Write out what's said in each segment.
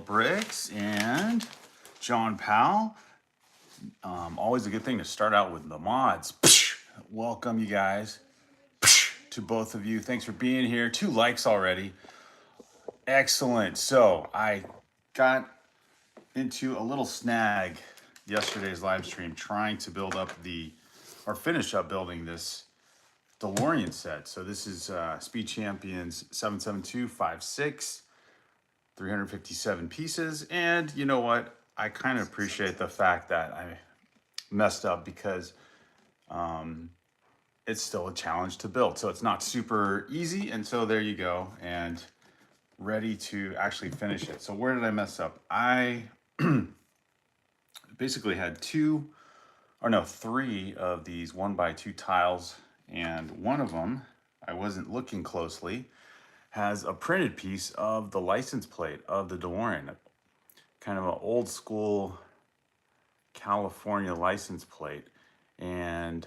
Bricks and John Powell. Always a good thing to start out with the mods. Welcome you guys to both of you. Thanks for being here. 2 likes already. Excellent. So I got into a little snag yesterday's live stream trying to build up finish up building this DeLorean set. So this is Speed Champions 77256, 357 pieces. And you know what? I kind of appreciate the fact that I messed up because it's still a challenge to build. So it's not super easy. And so there you go. And ready to actually finish it. So where did I mess up? I basically had 3 of these 1x2 tiles, and one of them, I wasn't looking closely, has a printed piece of the license plate of the DeLorean, kind of an old school California license plate. And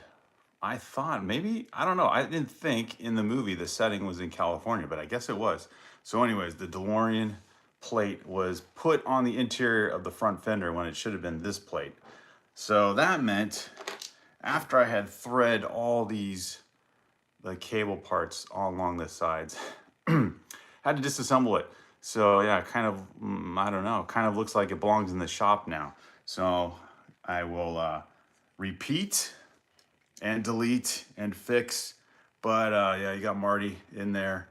I thought maybe, I don't know, I didn't think in the movie the setting was in California, but I guess it was. So anyways, the DeLorean plate was put on the interior of the front fender when it should have been this plate. So that meant after I had thread all the cable parts all along the sides, had to disassemble it. So yeah, kind of, I don't know, kind of looks like it belongs in the shop now. So I will repeat and delete and fix. But yeah, you got Marty in there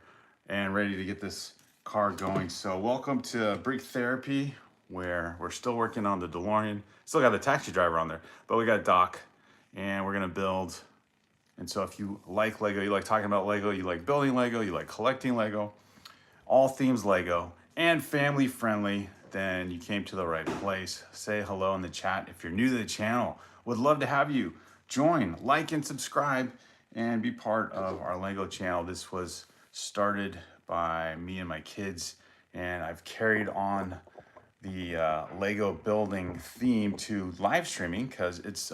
and ready to get this car going. So welcome to Brick Therapy, where we're still working on the DeLorean. Still got the taxi driver on there, but we got Doc, and we're gonna build. And so if you like Lego, you like talking about Lego, you like building Lego, you like collecting Lego, all themes Lego, and family friendly, then you came to the right place. Say hello in the chat. If you're new to the channel, would love to have you join, like, and subscribe, and be part of our Lego channel. This was started by me and my kids, and I've carried on the Lego building theme to live streaming because it's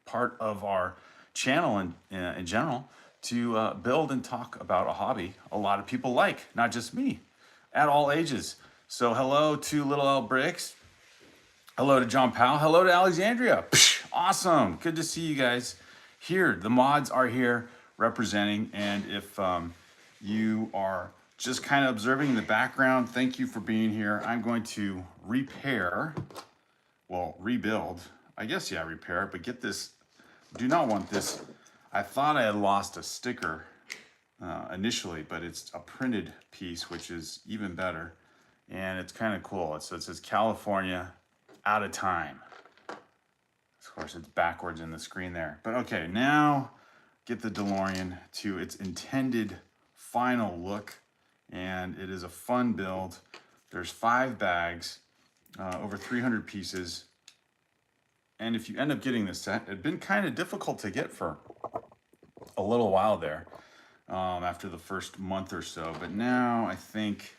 part of our channel in general to build and talk about a hobby a lot of people like, not just me, at all ages. So hello to Little L Bricks. Hello to John Powell. Hello to Alexandria. Awesome. Good to see you guys here. The mods are here representing. And if you are just kind of observing in the background, thank you for being here. I'm going to rebuild. I guess, yeah, repair, but get this. Do not want this. I thought I had lost a sticker initially, but it's a printed piece, which is even better. And it's kind of cool. So it says California, out of time. Of course, it's backwards in the screen there. But okay, now get the DeLorean to its intended final look. And it is a fun build. There's 5 bags, over 300 pieces. And if you end up getting this set, it'd been kind of difficult to get for a little while there after the first month or so. But now I think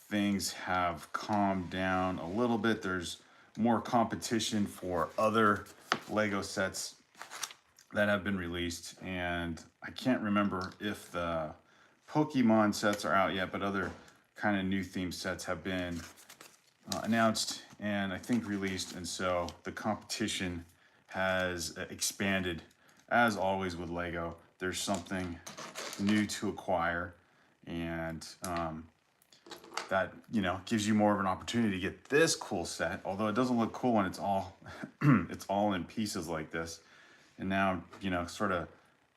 things have calmed down a little bit. There's more competition for other Lego sets that have been released. And I can't remember if the Pokemon sets are out yet, but other kind of new theme sets have been announced and I think released. And so the competition has expanded. As always with Lego, there's something new to acquire, and that, you know, gives you more of an opportunity to get this cool set, although it doesn't look cool when it's all it's all in pieces like this. And now, you know, sort of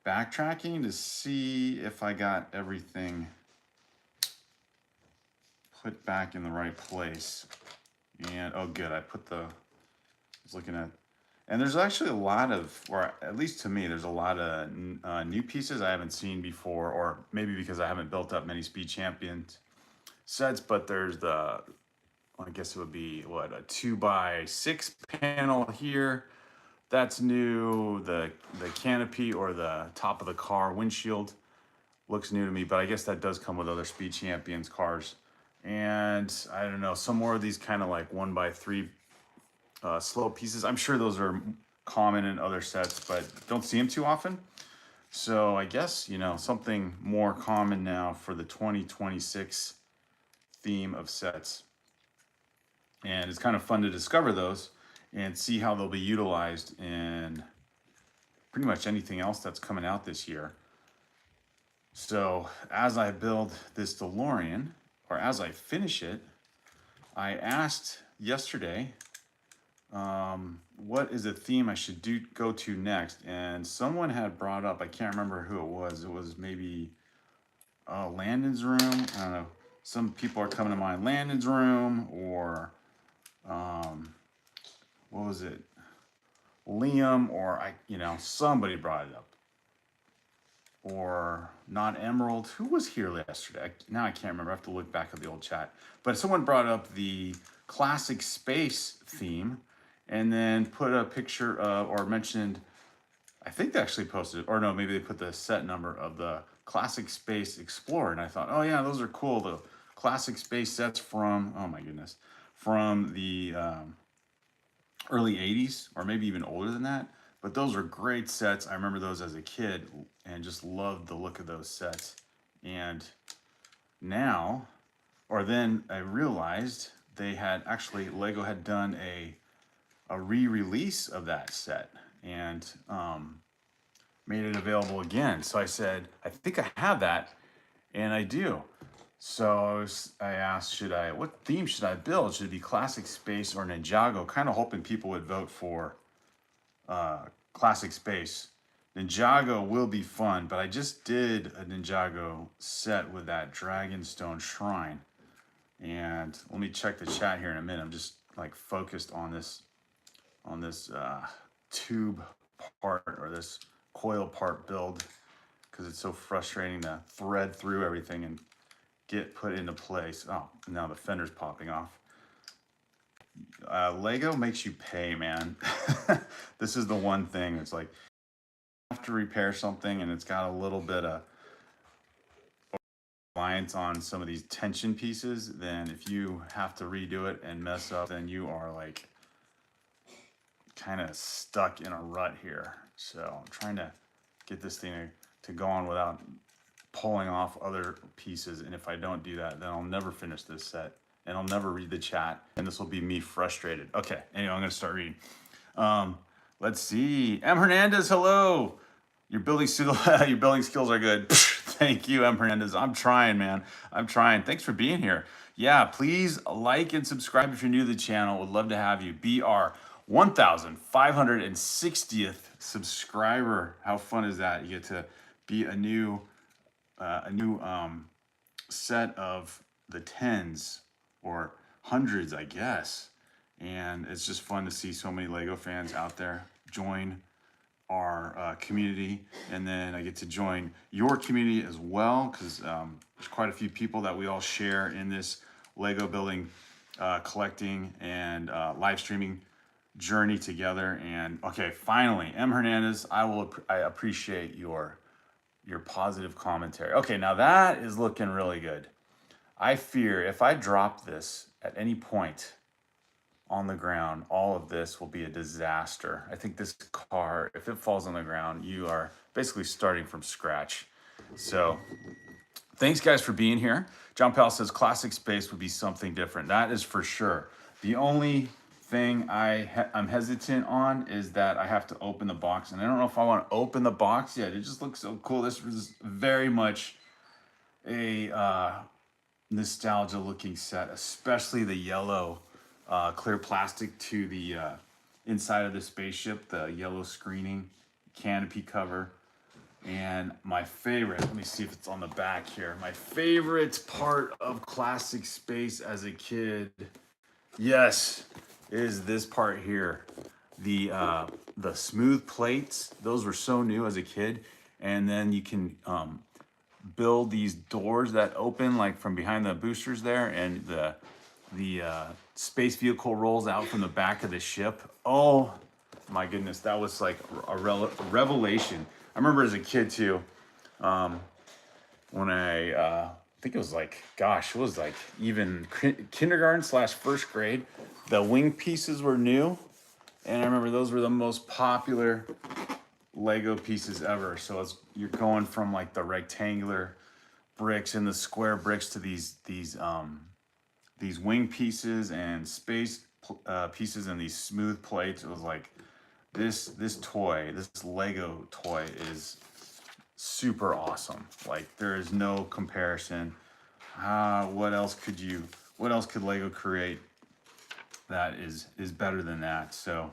backtracking to see if I got everything put back in the right place. And oh good, I was looking at, and there's actually a lot of, or at least to me, there's a lot of new pieces I haven't seen before, or maybe because I haven't built up many Speed Champions sets. But there's I guess it would be what, a 2x6 panel here. That's new. The canopy or the top of the car windshield looks new to me, but I guess that does come with other Speed Champions cars. And I don't know, some more of these kind of like 1x3 slow pieces. I'm sure those are common in other sets, but don't see them too often. So I guess, you know, something more common now for the 2026 theme of sets. And it's kind of fun to discover those and see how they'll be utilized in pretty much anything else that's coming out this year. So as I build this DeLorean, or as I finish it, I asked yesterday, what is a theme I should go to next? And someone had brought up, I can't remember who it was. It was maybe Landon's room. I don't know. Some people are coming to mind. Landon's room, or what was it? Liam, or somebody brought it up. Or not Emerald. Who was here yesterday? Now I can't remember. I have to look back at the old chat. But someone brought up the classic space theme, and then put a picture of, or mentioned, I think they actually posted it, or no, maybe they put the set number of the Classic Space Explorer. And I thought, oh yeah, those are cool. The classic space sets from, oh my goodness, from the early 80s, or maybe even older than that. But those are great sets. I remember those as a kid and just loved the look of those sets. And now, or then I realized they had actually, Lego had done a re-release of that set, and made it available again. So I said, I think I have that, and I do. So I asked, what theme should I build? Should it be classic space or Ninjago? Kind of hoping people would vote for classic space. Ninjago will be fun, but I just did a Ninjago set with that Dragonstone Shrine. And let me check the chat here in a minute. I'm just like focused on this tube part, or this coil part build, because it's so frustrating to thread through everything and get put into place. Oh, now the fender's popping off. Lego makes you pay, man. This is the one thing. It's like, you have to repair something and it's got a little bit of reliance on some of these tension pieces. Then if you have to redo it and mess up, then you are like kind of stuck in a rut here. So I'm trying to get this thing to go on without pulling off other pieces. And if I don't do that, then I'll never finish this set, and I'll never read the chat, and this will be me frustrated. Okay, anyway, I'm gonna start reading. Let's see. M. Hernandez, hello. Your building skills are good. Thank you, M. Hernandez. I'm trying, man. I'm trying. Thanks for being here. Yeah, please like and subscribe if you're new to the channel. Would love to have you. Be our 1,560th subscriber. How fun is that? You get to be a new set of the tens or hundreds, I guess. And it's just fun to see so many Lego fans out there join our community. And then I get to join your community as well, because there's quite a few people that we all share in this Lego building, collecting, and live streaming journey together. And okay, finally, M. Hernandez, I appreciate your positive commentary. Okay, now that is looking really good. I fear if I drop this at any point on the ground, all of this will be a disaster. I think this car, if it falls on the ground, you are basically starting from scratch. So thanks guys for being here. John Powell says classic space would be something different. That is for sure. The only thing I'm hesitant on is that I have to open the box, and I don't know if I want to open the box yet. It just looks so cool. This was very much a nostalgia looking set, especially the yellow clear plastic to the inside of the spaceship, the yellow screening, canopy cover. And my favorite, let me see if it's on the back here. My favorite part of classic space as a kid, yes, is this part here. The smooth plates, those were so new as a kid. And then you can build these doors that open like from behind the boosters there, and the space vehicle rolls out from the back of the ship. Oh my goodness, that was like a revelation. I remember as a kid too, when I think it was like, gosh, it was like even kindergarten / first grade, the wing pieces were new. And I remember those were the most popular Lego pieces ever. So you're going from like the rectangular bricks and the square bricks to these these wing pieces and space pieces and these smooth plates. It was like this toy, this Lego toy is super awesome. Like there is no comparison. What else could Lego create that is better than that? So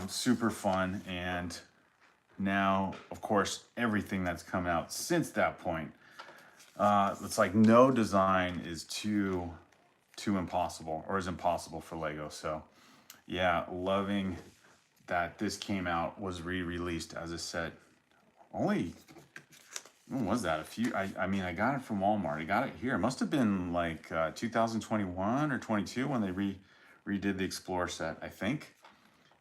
super fun. And now, of course, everything that's come out since that point, it's like no design is too impossible or is impossible for Lego. So yeah, loving that this came out, was re-released as a set. Only, when was that? I mean, I got it from Walmart. I got it here. It must have been like 2021 or 22 when they redid the Explorer set, I think.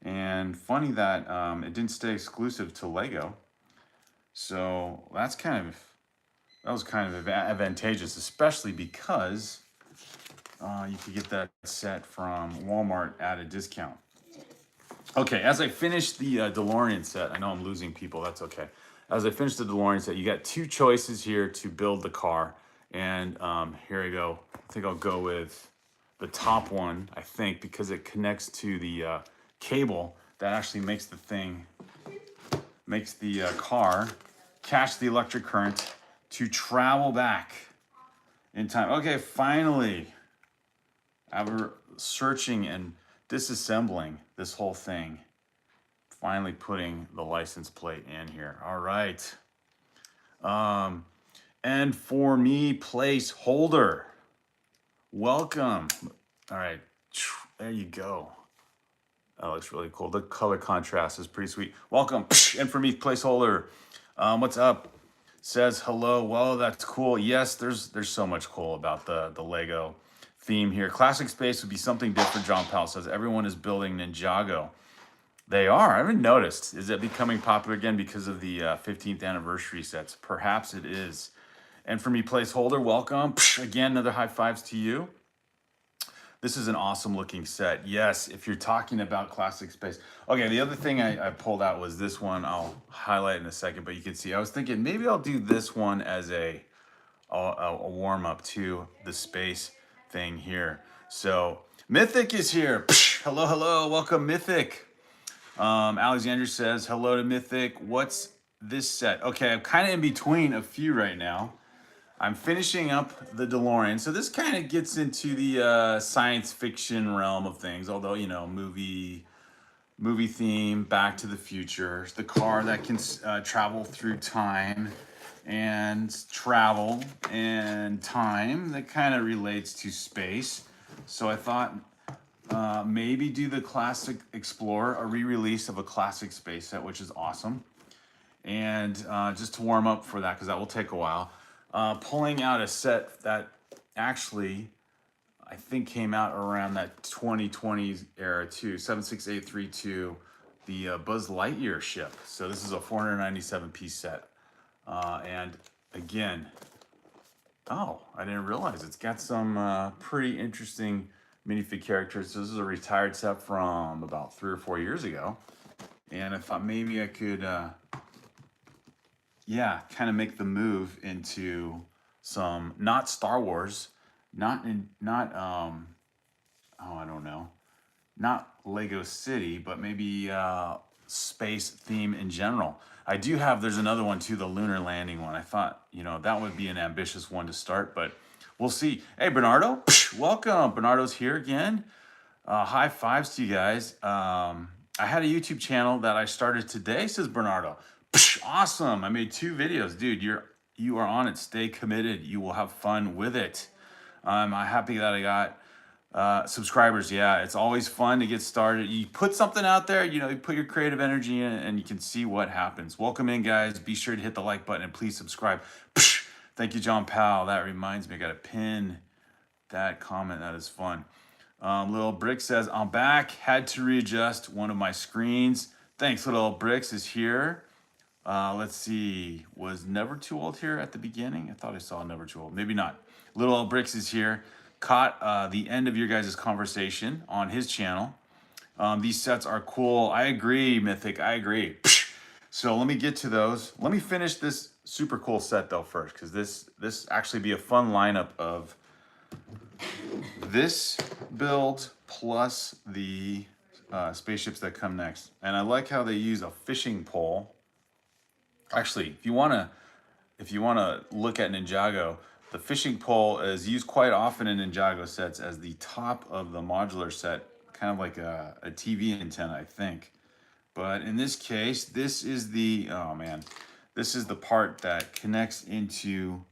And funny that it didn't stay exclusive to Lego. So that was kind of advantageous, especially because you could get that set from Walmart at a discount. Okay, as I finish the DeLorean set, I know I'm losing people, that's okay. As I finish the DeLorean set, you got two choices here to build the car. And here I go. I think I'll go with the top one, I think, because it connects to the cable that actually makes the car catch the electric current to travel back in time. Okay, finally, after searching and disassembling this whole thing, finally putting the license plate in here. All right. And for me, placeholder. Welcome. All right, there you go. That looks really cool. The color contrast is pretty sweet. Welcome. And for me, placeholder. What's up? Says hello. Whoa, that's cool. Yes, there's so much cool about the Lego theme here. Classic space would be something different. John Powell says everyone is building Ninjago. They are. I haven't noticed. Is it becoming popular again because of the 15th anniversary sets? Perhaps it is. And for me, placeholder, welcome. Again, another high fives to you. This is an awesome looking set. Yes, if you're talking about classic space. Okay, the other thing I pulled out was this one. I'll highlight in a second, but you can see I was thinking maybe I'll do this one as a warm up to the space thing here. So Mythic is here. Hello, hello, welcome Mythic. Alexander says hello to Mythic. What's this set? Okay, I'm kind of in between a few right now. I'm finishing up the DeLorean. So this kind of gets into the science fiction realm of things, although, you know, movie theme, Back to the Future, the car that can travel through time and travel and time that kind of relates to space. So I thought maybe do the Classic Explorer, a re-release of a classic space set, which is awesome. And just to warm up for that, because that will take a while. Pulling out a set that actually I think came out around that 2020 era too, 76832, the Buzz Lightyear ship. So this is a 497 piece set. And again, oh, I didn't realize it's got some pretty interesting minifig characters. So this is a retired set from about 3 or 4 years ago. And I thought maybe I could yeah, kind of make the move into some, not Star Wars, not oh, I don't know, not Lego City, but maybe space theme in general. I do have, there's another one too, the lunar landing one. I thought, you know, that would be an ambitious one to start, but we'll see. Hey, Bernardo, welcome. Bernardo's here again. High fives to you guys. I had a YouTube channel that I started today, says Bernardo. Awesome. I made 2 videos. Dude, you are on it. Stay committed. You will have fun with it. I'm happy that I got subscribers. Yeah, it's always fun to get started. You put something out there, you know, you put your creative energy in it and you can see what happens. Welcome in, guys. Be sure to hit the like button and please subscribe. Thank you, John Powell. That reminds me, I got to pin that comment. That is fun. Little Brick says, I'm back. Had to readjust one of my screens. Thanks, Little Bricks is here. Let's see, was Never Too Old here at the beginning? I thought I saw Never Too Old. Maybe not. Little Old Bricks is here. Caught the end of your guys' conversation on his channel. These sets are cool. I agree, Mythic. I agree. So let me get to those. Let me finish this super cool set though first, because this actually be a fun lineup of this build plus the spaceships that come next. And I like how they use a fishing pole. Actually, if you wanna look at Ninjago, the fishing pole is used quite often in Ninjago sets as the top of the modular set, kind of like a TV antenna, I think. But in this case, this is the, oh man, this is the part that connects into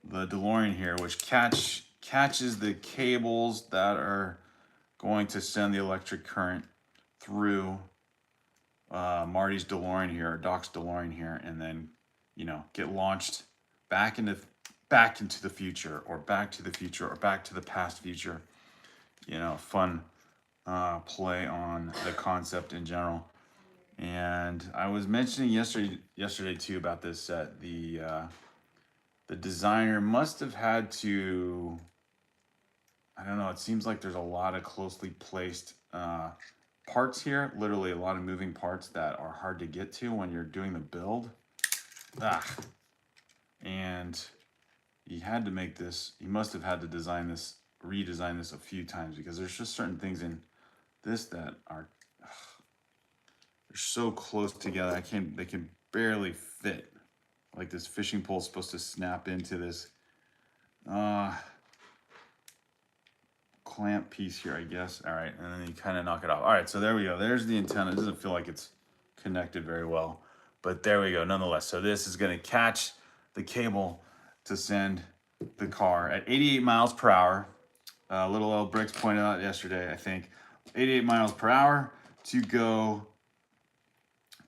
the DeLorean here, which catches the cables that are going to send the electric current through Marty's DeLorean here, or Doc's DeLorean here, and then, you know, get launched back into the future, or back to the future, or back to the past future. You know, fun play on the concept in general. And I was mentioning yesterday too about this set. The designer must have had to, I don't know, it seems like there's a lot of closely placed parts here, literally a lot of moving parts that are hard to get to when you're doing the build. And he had to make this, he must have had to redesign this a few times, because there's just certain things in this that are they're so close together. They can barely fit. Like this fishing pole is supposed to snap into this clamp piece here, I guess. All right, and then you kind of knock it off. All right, so there we go. There's the antenna. It doesn't feel like it's connected very well, but there we go nonetheless. So this is going to catch the cable to send the car at 88 miles per hour. Little old Bricks pointed out yesterday, I think, 88 miles per hour to go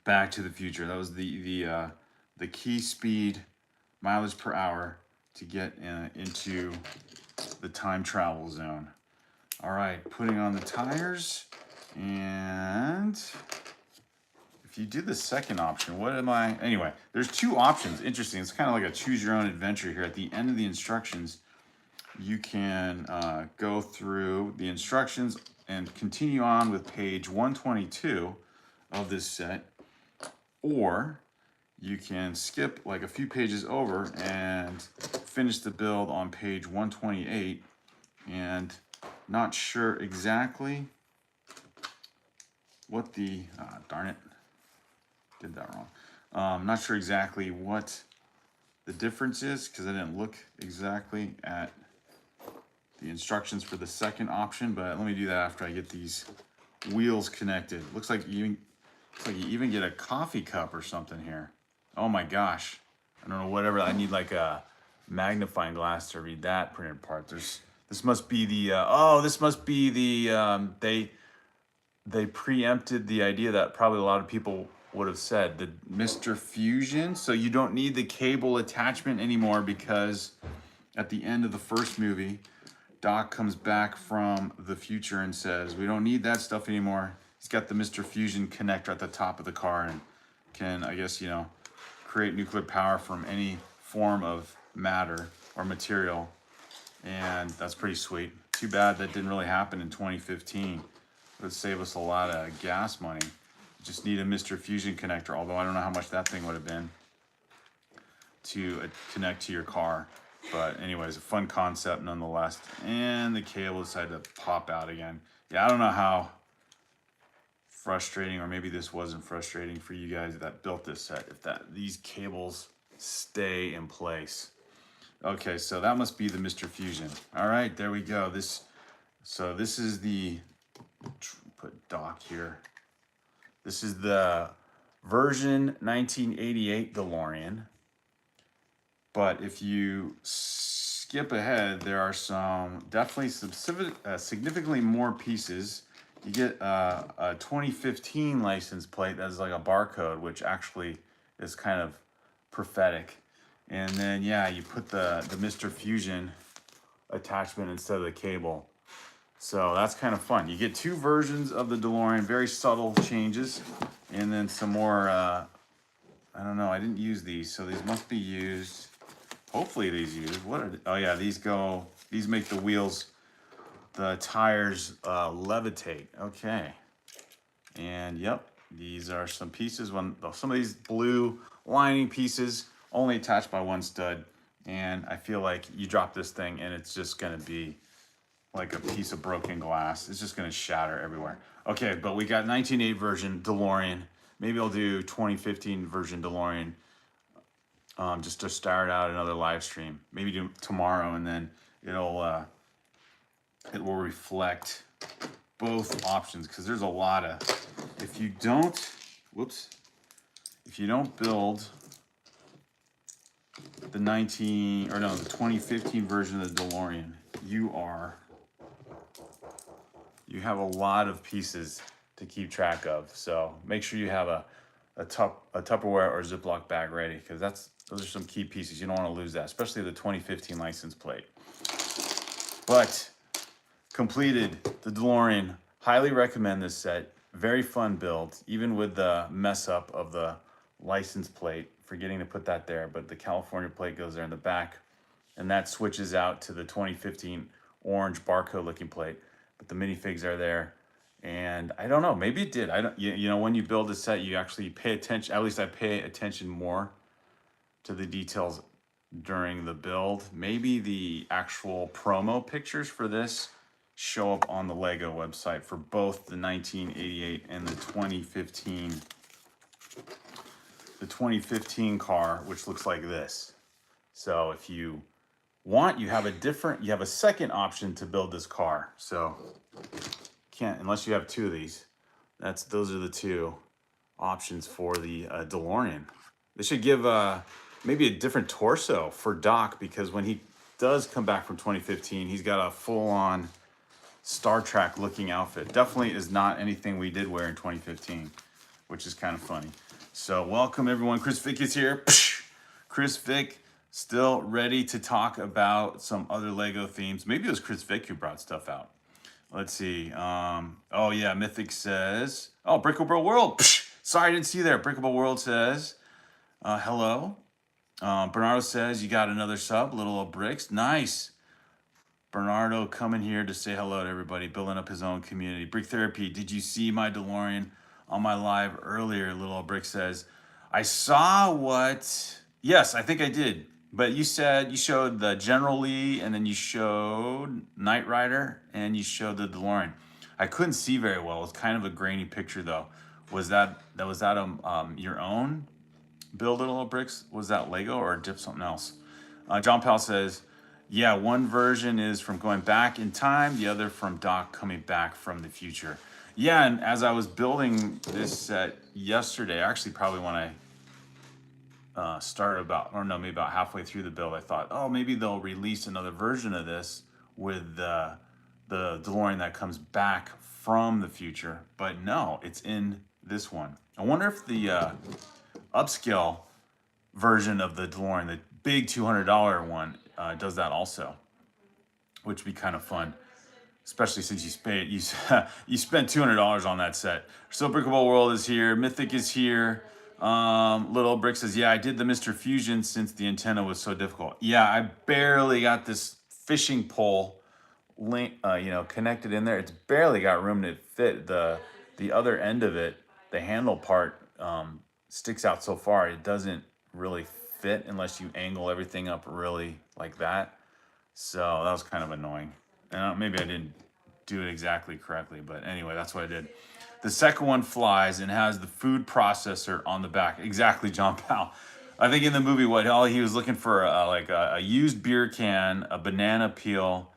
back to the future. That was the key speed, mileage per hour, to get into the time travel zone. All right, putting on the tires, and if you do the second option, anyway, there's two options. Interesting, it's kind of like a choose your own adventure here. At the end of the instructions, you can go through the instructions and continue on with page 122 of this set, or you can skip like a few pages over and finish the build on page 128. And not sure exactly what the, darn it, did that wrong. Not sure exactly what the difference is, because I didn't look exactly at the instructions for the second option, but let me do that after I get these wheels connected. Looks like you even get a coffee cup or something here. Oh my gosh. I don't know, whatever. I need like a magnifying glass to read that printed part. This must be the, they preempted the idea that probably a lot of people would have said, the Mr. Fusion. So you don't need the cable attachment anymore, because at the end of the first movie, Doc comes back from the future and says, we don't need that stuff anymore. He's got the Mr. Fusion connector at the top of the car and can, I guess, you know, create nuclear power from any form of matter or material. And that's pretty sweet. Too bad that didn't really happen in 2015. It would save us a lot of gas money. You just need a Mr. Fusion connector, although I don't know how much that thing would have been to connect to your car. But anyways, a fun concept nonetheless. And the cable decided to pop out again. Yeah, I don't know how frustrating, or maybe this wasn't frustrating for you guys that built this set, if these cables stay in place. Okay, so that must be the Mr. Fusion. All right, there we go. This is the, put Doc here. This is the version 1988 DeLorean. But if you skip ahead, there are definitely significantly more pieces. You get a 2015 license plate that's like a barcode, which actually is kind of prophetic. And then, yeah, you put the Mr. Fusion attachment instead of the cable. So that's kind of fun. You get two versions of the DeLorean, very subtle changes. And then some more, I don't know, I didn't use these, so these must be used. Hopefully these used. What are they? Oh yeah, these make the wheels, the tires levitate. Okay. And yep, these are some pieces. Some of these blue lining pieces only attached by one stud. And I feel like you drop this thing and it's just gonna be like a piece of broken glass. It's just gonna shatter everywhere. Okay, but we got 1980 version DeLorean. Maybe I'll do 2015 version DeLorean just to start out another live stream. Maybe do tomorrow, and then it'll it will reflect both options because there's a lot of. If you don't, whoops, if you don't build the 2015 version of the DeLorean, you have a lot of pieces to keep track of. So make sure you have a Tupperware or Ziploc bag ready, because those are some key pieces. You don't want to lose that, especially the 2015 license plate. But completed the DeLorean. Highly recommend this set. Very fun build, even with the mess up of the license plate, forgetting to put that there, but the California plate goes there in the back, and that switches out to the 2015 orange barcode looking plate. But the minifigs are there, and I don't know, maybe it did. I don't. You know, when you build a set, you actually pay attention. At least I pay attention more to the details during the build. Maybe the actual promo pictures for this show up on the Lego website for both the 1988 and the 2015. The 2015 car, which looks like this. So if you want, you have a second option to build this car. So can't, unless you have two of these. Those are the two options for the DeLorean. They should give maybe a different torso for Doc, because when he does come back from 2015, he's got a full-on Star Trek looking outfit. Definitely is not anything we did wear in 2015, which is kind of funny. So welcome everyone. Chris Vick is here. Chris Vick, still ready to talk about some other Lego themes. Maybe it was Chris Vick who brought stuff out. Let's see. Oh yeah, Mythic says, oh, Breakable World. Sorry, I didn't see you there. Breakable World says, hello. Bernardo says, you got another sub, Little Old Bricks. Nice. Bernardo coming here to say hello to everybody, building up his own community. Brick Therapy, did you see my DeLorean on my live earlier? Little Old Brick says, I saw what, yes, I think I did. But you said you showed the General Lee, and then you showed Knight Rider, and you showed the DeLorean. I couldn't see very well. It was kind of a grainy picture though. Was that your own build, Little Old Bricks? Was that Lego or dip something else? John Powell says, yeah, one version is from going back in time, the other from Doc coming back from the future. Yeah, and as I was building this set yesterday, actually probably when I started maybe about halfway through the build, I thought, oh, maybe they'll release another version of this with the DeLorean that comes back from the future. But no, it's in this one. I wonder if the upscale version of the DeLorean, the big $200 one, does that also, which would be kind of fun, especially since you spent $200 on that set. So Brickable World is here, Mythic is here. Little Brick says, yeah, I did the Mr. Fusion since the antenna was so difficult. Yeah, I barely got this fishing pole link, connected in there. It's barely got room to fit. The other end of it, the handle part, sticks out so far. It doesn't really fit unless you angle everything up really like that. So that was kind of annoying. And maybe I didn't do it exactly correctly, but anyway, that's what I did. The second one flies and has the food processor on the back. Exactly, John Powell. I think in the movie, all he was looking for a used beer can, a banana peel,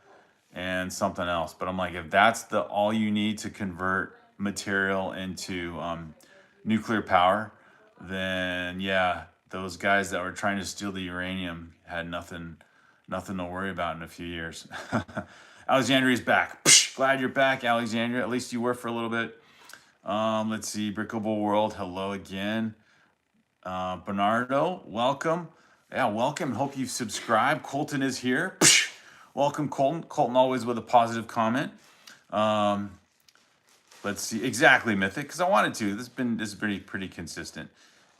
and something else. But I'm like, if that's all you need to convert material into nuclear power, then yeah, those guys that were trying to steal the uranium had nothing to worry about in a few years. Alexandria's back. Glad you're back, Alexandria. At least you were for a little bit. Let's see, Brickable World, hello again. Bernardo, welcome. Yeah, welcome. Hope you've subscribed. Colton is here. Welcome, Colton. Colton always with a positive comment. Let's see, exactly, Mythic, because I wanted to. This is pretty consistent.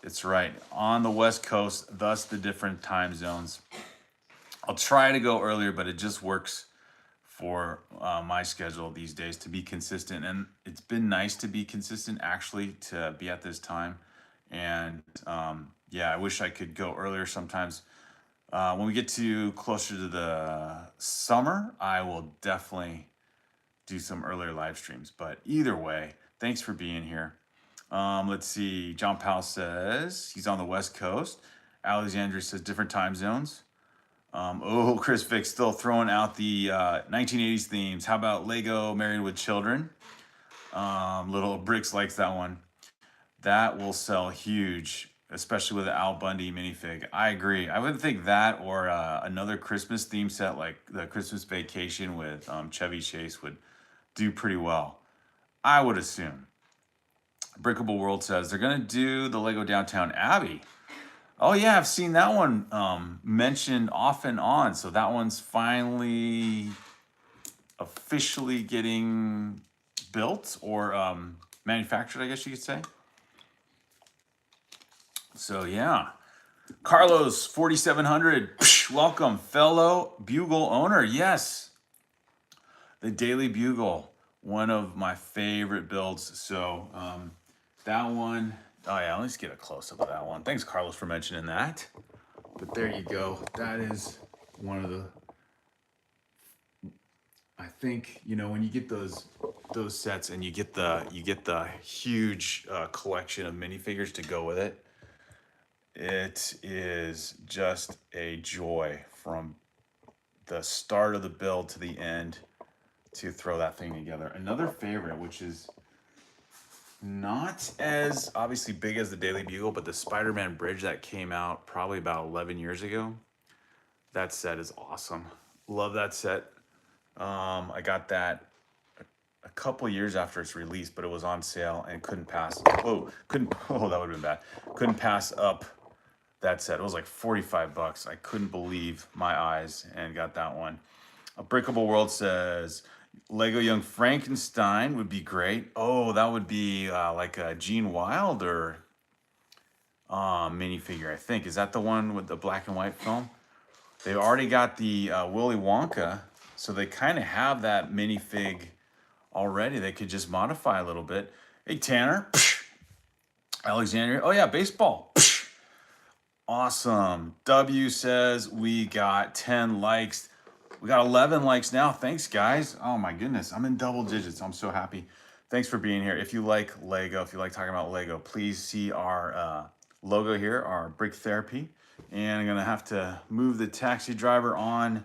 It's right on the West Coast, thus the different time zones. I'll try to go earlier, but it just works for my schedule these days to be consistent. And it's been nice to be consistent, actually, to be at this time. And yeah, I wish I could go earlier sometimes. When we get to closer to the summer, I will definitely do some earlier live streams. But either way, thanks for being here. Let's see. John Powell says he's on the West Coast. Alexandria says different time zones. Chris Vick still throwing out the 1980s themes. How about Lego Married with Children? Little Bricks likes that one. That will sell huge, especially with the Al Bundy minifig. I agree. I would think that or another Christmas theme set like the Christmas Vacation with Chevy Chase would do pretty well. I would assume. Brickable World says they're going to do the Lego Downtown Abbey. Oh yeah, I've seen that one mentioned off and on. So that one's finally officially getting built or manufactured, I guess you could say. So yeah, Carlos 4700, welcome, fellow Bugle owner. Yes, the Daily Bugle, one of my favorite builds. So that one, oh yeah, let's get a close up of that one. Thanks, Carlos, for mentioning that. But there you go. That is one of the. I think when you get those sets and you get the huge collection of minifigures to go with it. It is just a joy from the start of the build to the end to throw that thing together. Another favorite, which is not as obviously big as the Daily Bugle, but the Spider-Man bridge that came out probably about 11 years ago. That set is awesome. Love that set. I got that a couple years after its release, but it was on sale and couldn't pass. That would have been bad. Couldn't pass up that set. It was like 45 bucks. I couldn't believe my eyes and got that one. A Breakable World says Lego Young Frankenstein would be great. Oh, that would be like a Gene Wilder minifigure, I think. Is that the one with the black and white film? They've already got the Willy Wonka, so they kind of have that minifig already. They could just modify a little bit. Hey, Tanner. Alexandria. Oh, yeah, baseball. Awesome. W says we got 10 likes. We got 11 likes now. Thanks, guys. Oh, my goodness. I'm in double digits. I'm so happy. Thanks for being here. If you like Lego, if you like talking about Lego, please see our logo here, our Brick Therapy. And I'm going to have to move the taxi driver on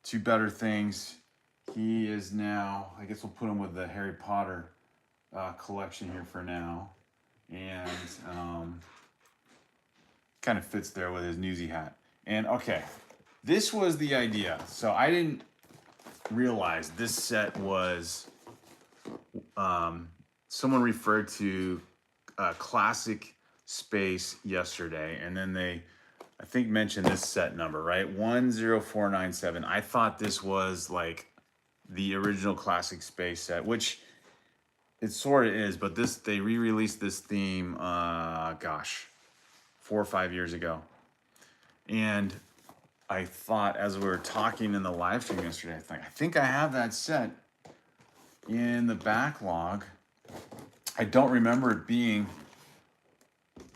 to better things. He is now, I guess we'll put him with the Harry Potter collection here for now. And kind of fits there with his newsy hat. And okay, this was the idea. So I didn't realize this set was, someone referred to classic space yesterday. And then they, I think, mentioned this set number, right? 10497. I thought this was like the original classic space set, which it sort of is, but they re-released this theme, 4 or 5 years ago. And I thought, as we were talking in the live stream yesterday, I think I have that set in the backlog. I don't remember it being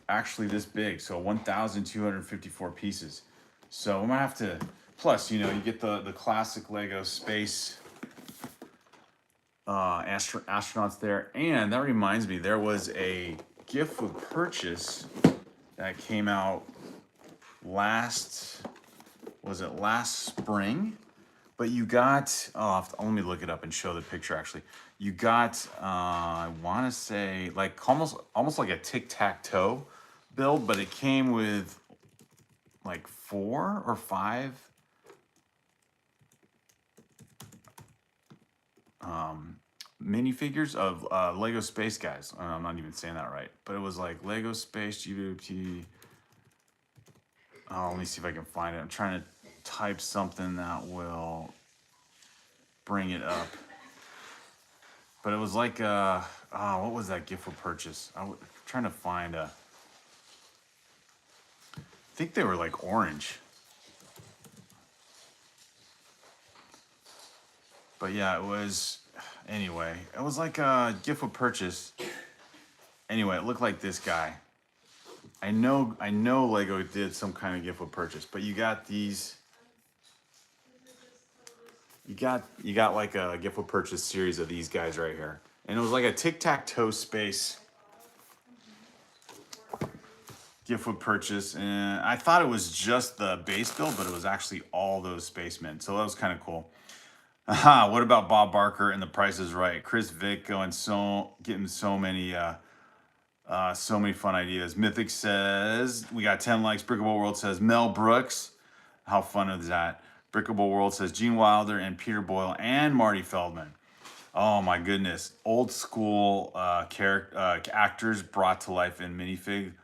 actually this big. So 1,254 pieces. So I'm gonna have to, plus, you get the classic Lego space astronauts there. And that reminds me, there was a gift with purchase that came out last spring? But you got, let me look it up and show the picture actually. You got, I want to say, like almost like a tic-tac-toe build, but it came with like 4 or 5 minifigures of Lego Space Guys. I'm not even saying that right, but it was like Lego Space GWT. Oh, let me see if I can find it. I'm trying to type something that will bring it up. But it was like, what was that gift for purchase? I'm trying to find I think they were like orange. But yeah, it was, anyway, it was like a gift with purchase. Anyway, it looked like this guy. I know Lego did some kind of gift with purchase, but you got these. You got like a gift with purchase series of these guys right here, and it was like a tic-tac-toe space gift with purchase, and I thought it was just the base build, but it was actually all those spacemen. So that was kind of cool. Aha, what about Bob Barker and The Price is Right? Chris Vick getting so many fun ideas. Mythic says we got 10 likes. Brickable World says Mel Brooks. How fun is that? Brickable World says Gene Wilder and Peter Boyle and Marty Feldman. Oh my goodness. Old school actors brought to life in minifig.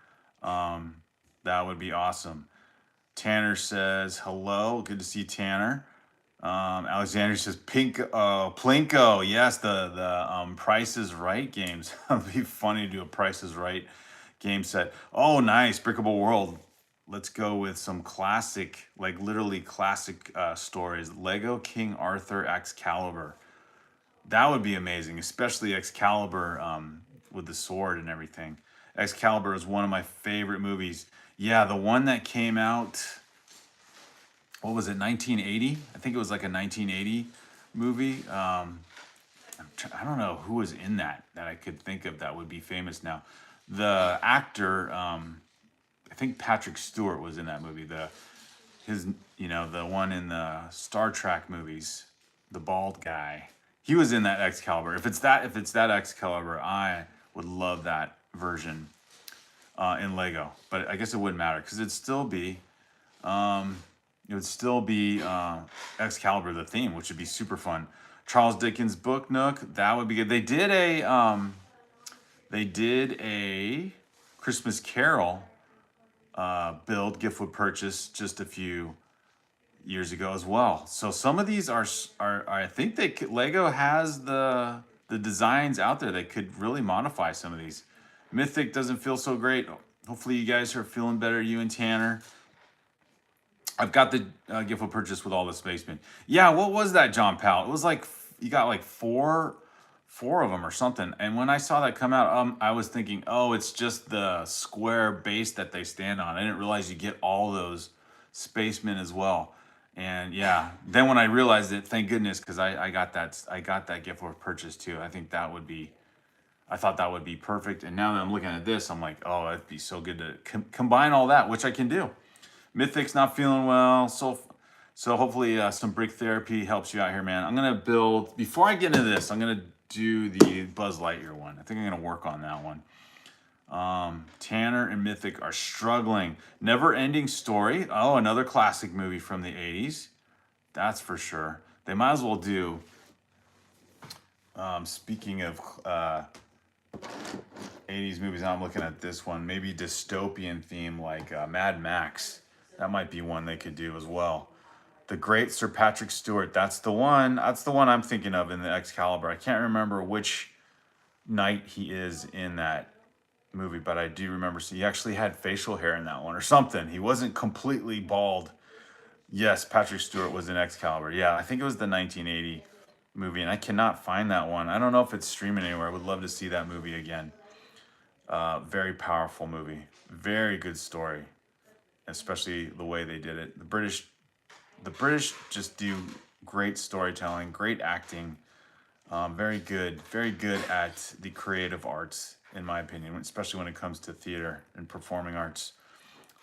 That would be awesome. Tanner says hello. Good to see Tanner. Alexander says Plinko. Yes, the Price is Right games. It'd be funny to do a Price is Right game set. Oh, nice. Brickable World. Let's go with some classic, like literally classic stories. Lego King Arthur Excalibur. That would be amazing, especially Excalibur with the sword and everything. Excalibur is one of my favorite movies. Yeah, the one that came out, what was it, 1980? I think it was like a 1980 movie. I don't know who was in that I could think of that would be famous now. The actor, I think Patrick Stewart was in that movie. The one in the Star Trek movies, the bald guy. He was in that Excalibur. If it's that Excalibur, I would love that version in Lego. But I guess it wouldn't matter because it'd still be Excalibur the theme, which would be super fun. Charles Dickens Book Nook, that would be good. They did a Christmas Carol build gift with purchase just a few years ago as well. So some of these are I think Lego has the designs out there that could really modify some of these. Mythic doesn't feel so great. Hopefully you guys are feeling better, you and Tanner. I've got the gift with purchase with all the spacemen. Yeah, what was that, John Powell? It was like you got like four of them or something. And when I saw that come out, I was thinking, oh, it's just the square base that they stand on. I didn't realize you get all those spacemen as well. And yeah, then when I realized it, thank goodness, because I got that gift with purchase too. I thought that would be perfect. And now that I'm looking at this, I'm like, oh, it'd be so good to combine all that, which I can do. Mythic's not feeling well, so hopefully some brick therapy helps you out here, man. I'm gonna build, before I get into this, I'm gonna do the Buzz Lightyear one. I think I'm gonna work on that one. Tanner and Mythic are struggling. Never Ending Story. Oh, another classic movie from the 80s. That's for sure. They might as well do, speaking of 80s movies, now I'm looking at this one, maybe dystopian theme like Mad Max. That might be one they could do as well. The Great Sir Patrick Stewart. That's the one I'm thinking of in the Excalibur. I can't remember which knight he is in that movie, but I do remember he actually had facial hair in that one or something. He wasn't completely bald. Yes, Patrick Stewart was in Excalibur. Yeah, I think it was the 1980 movie, and I cannot find that one. I don't know if it's streaming anywhere. I would love to see that movie again. Very powerful movie. Very good story, especially the way they did it. The British just do great storytelling, great acting. Very good at the creative arts, in my opinion, especially when it comes to theater and performing arts.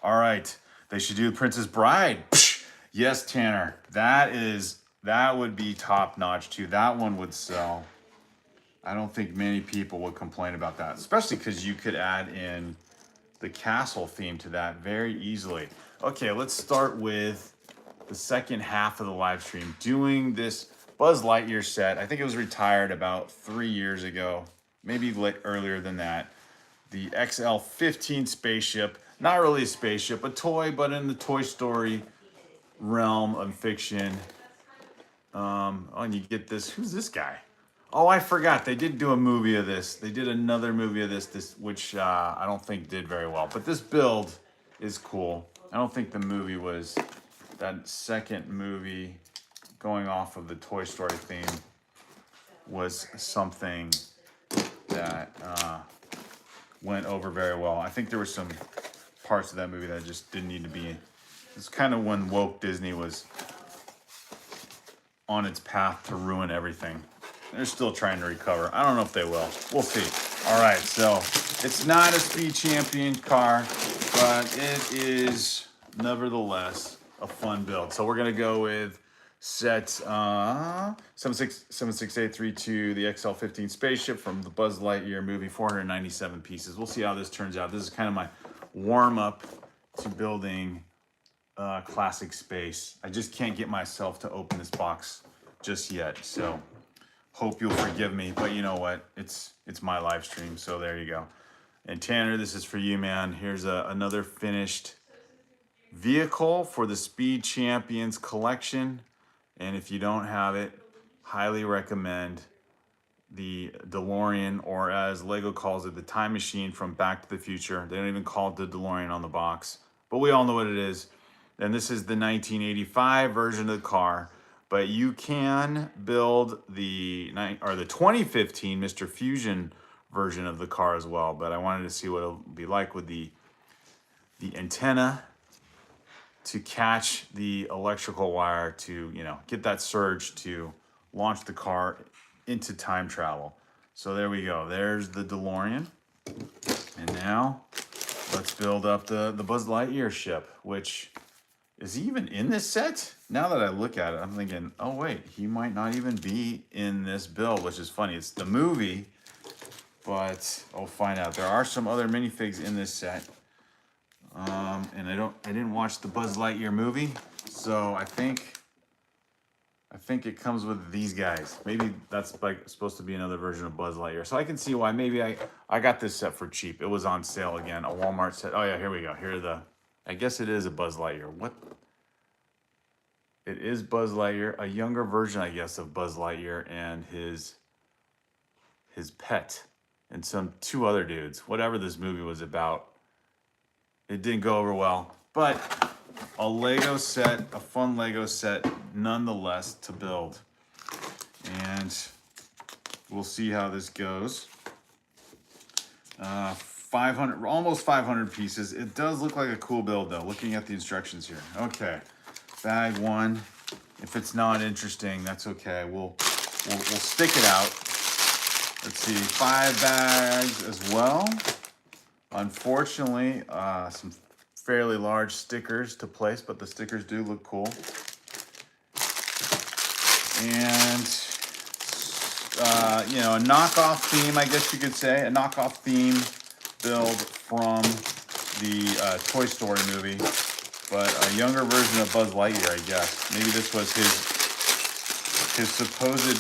All right, they should do Princess Bride. Psh! Yes, Tanner, that would be top notch too. That one would sell. I don't think many people would complain about that, especially because you could add in the castle theme to that very easily. Okay, let's start with the second half of the live stream, doing this Buzz Lightyear set. I think it was retired about 3 years ago, maybe earlier than that. The XL-15 spaceship, not really a spaceship, a toy, but in the Toy Story realm of fiction. And you get this, who's this guy? Oh, I forgot, they did do a movie of this. They did another movie of this which I don't think did very well, but this build is cool. I don't think the movie was, that second movie going off of the Toy Story theme was something that went over very well. I think there was some parts of that movie that just didn't need to be in. It's kind of when woke Disney was on its path to ruin everything. They're still trying to recover. I don't know if they will. We'll see. All right, so it's not a Speed Champion car, but it is nevertheless a fun build. So we're gonna go with set 76832, the XL-15 spaceship from the Buzz Lightyear movie, 497 pieces. We'll see how this turns out. This is kind of my warm-up to building classic space. I just can't get myself to open this box just yet, so hope you'll forgive me, but you know what? It's my live stream, so there you go. And Tanner, this is for you, man. Here's another finished vehicle for the Speed Champions collection. And if you don't have it, highly recommend the DeLorean, or as Lego calls it, the Time Machine from Back to the Future. They don't even call it the DeLorean on the box, but we all know what it is. And this is the 1985 version of the car. But you can build the 2015 Mr. Fusion version of the car as well. But I wanted to see what it'll be like with the antenna to catch the electrical wire to, you know, get that surge to launch the car into time travel. So there we go. There's the DeLorean. And now let's build up the Buzz Lightyear ship, which is he even in this set? Now that I look at it, I'm thinking, oh wait, he might not even be in this build, which is funny. It's the movie, but I'll find out. There are some other minifigs in this set. And I didn't watch the Buzz Lightyear movie, so I think it comes with these guys. Maybe that's like supposed to be another version of Buzz Lightyear. So I can see why maybe I got this set for cheap. It was on sale again, a Walmart set. Oh yeah, here we go. I guess it is a Buzz Lightyear. What? It is Buzz Lightyear, a younger version, I guess, of Buzz Lightyear and his pet and two other dudes. Whatever this movie was about, it didn't go over well. But a Lego set, a fun Lego set, nonetheless, to build. And we'll see how this goes. 500, almost 500 pieces. It does look like a cool build though, looking at the instructions here. Okay, bag one. If it's not interesting, that's okay. We'll stick it out. Let's see, 5 bags as well. Unfortunately, some fairly large stickers to place, but the stickers do look cool. And you know, a knockoff theme, I guess you could say, a knockoff theme build from the Toy Story movie, but a younger version of Buzz Lightyear, I guess. Maybe this was his supposed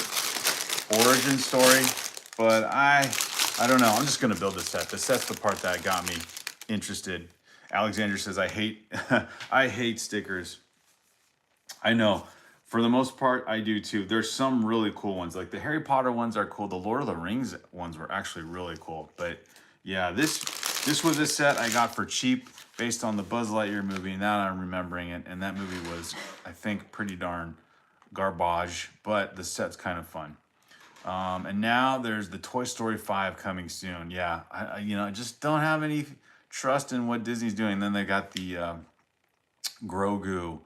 origin story, but I don't know. I'm just gonna build this set. The set's the part that got me interested. Alexander says, I hate I hate stickers. I know. For the most part, I do too. There's some really cool ones. Like the Harry Potter ones are cool. The Lord of the Rings ones were actually really cool. But yeah, this was a set I got for cheap based on the Buzz Lightyear movie. Now I'm remembering it. And that movie was, I think, pretty darn garbage. But the set's kind of fun. And now there's the Toy Story 5 coming soon. Yeah, I just don't have any trust in what Disney's doing. Then they got the Grogu.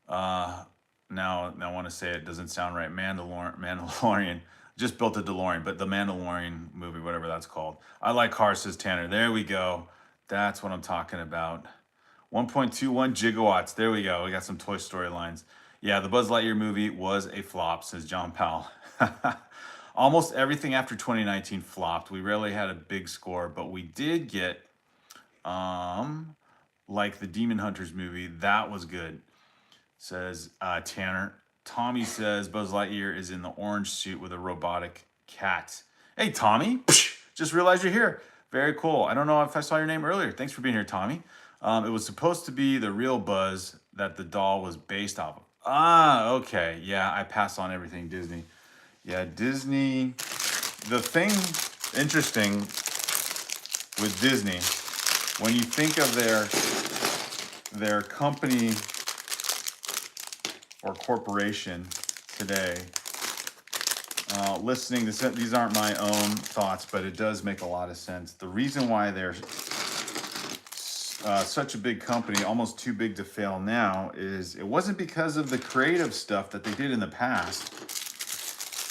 Now I want to say it doesn't sound right. Mandalorian. Just built a DeLorean, but the Mandalorian movie, whatever that's called. I like cars, says Tanner. There we go. That's what I'm talking about. 1.21 gigawatts. There we go. We got some Toy Story lines. Yeah, the Buzz Lightyear movie was a flop, says John Powell. Almost everything after 2019 flopped. We rarely had a big score, but we did get, like the Demon Hunters movie. That was good, says Tanner. Tommy says Buzz Lightyear is in the orange suit with a robotic cat. Hey, Tommy. Just realized you're here. Very cool. I don't know if I saw your name earlier. Thanks for being here, Tommy. It was supposed to be the real Buzz that the doll was based off of. Ah, okay. Yeah, I pass on everything Disney. Yeah, Disney. The thing interesting with Disney, when you think of their company or corporation today, listening to these aren't my own thoughts, but it does make a lot of sense. The reason why they're such a big company, almost too big to fail now, is it wasn't because of the creative stuff that they did in the past.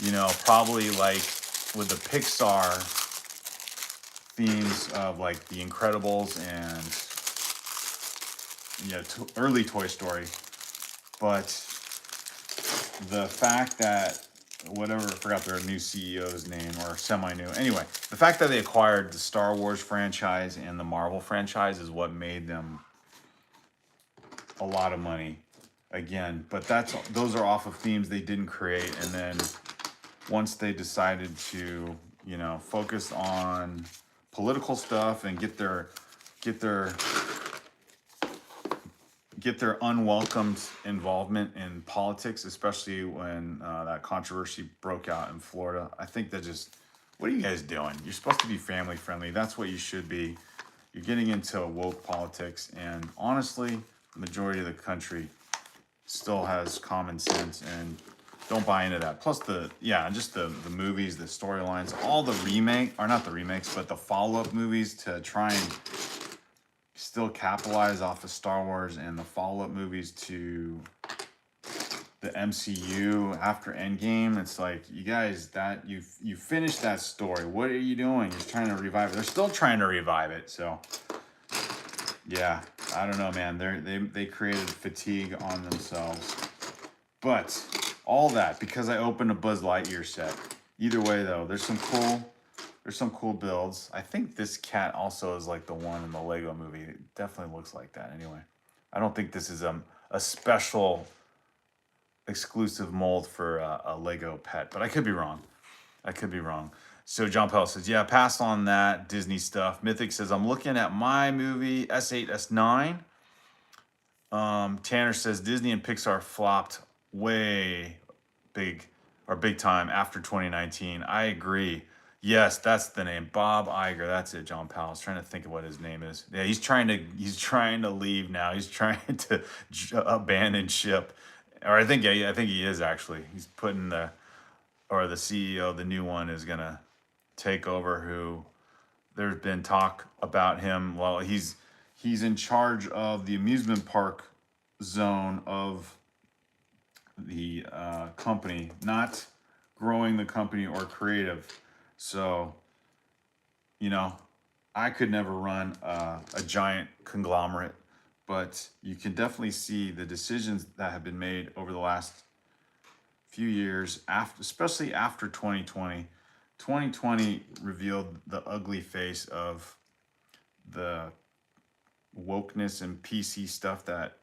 You know, probably like with the Pixar themes of like The Incredibles and early Toy Story, but the fact that whatever, I forgot their new CEO's name, or semi-new. Anyway, the fact that they acquired the Star Wars franchise and the Marvel franchise is what made them a lot of money again. But those are off of themes they didn't create, and then once they decided to, focus on political stuff and get their unwelcomed involvement in politics, especially when that controversy broke out in Florida. I think that what are you guys doing? You're supposed to be family friendly. That's what you should be. You're getting into woke politics, and honestly, the majority of the country still has common sense and don't buy into that. Plus the movies, the storylines, all the not the remakes, but the follow-up movies to try and still capitalize off of Star Wars, and the follow-up movies to the MCU after Endgame. It's like, you guys, that you finished that story. What are you doing? You're trying to revive it. They're still trying to revive it. So yeah, I don't know, man. They created fatigue on themselves. But all that because I opened a Buzz Lightyear set. Either way, though, there's some cool builds. I think this cat also is like the one in the Lego movie. It definitely looks like that. Anyway, I don't think this is a special exclusive mold for a Lego pet, but I could be wrong. So John Pell says, yeah, pass on that Disney stuff. Mythic says, I'm looking at my movie S8, S9. Tanner says, Disney and Pixar flopped way big time after 2019. I agree. Yes, that's the name. Bob Iger. That's it, John Powell. I was trying to think of what his name is. Yeah, he's trying to leave now. He's trying to abandon ship. Or I think he is actually. He's putting the CEO, the new one, is gonna take over. Who there's been talk about him. Well, he's in charge of the amusement park zone of the company, not growing the company or creative. So, I could never run a giant conglomerate, but you can definitely see the decisions that have been made over the last few years, especially after 2020. 2020 revealed the ugly face of the wokeness and PC stuff that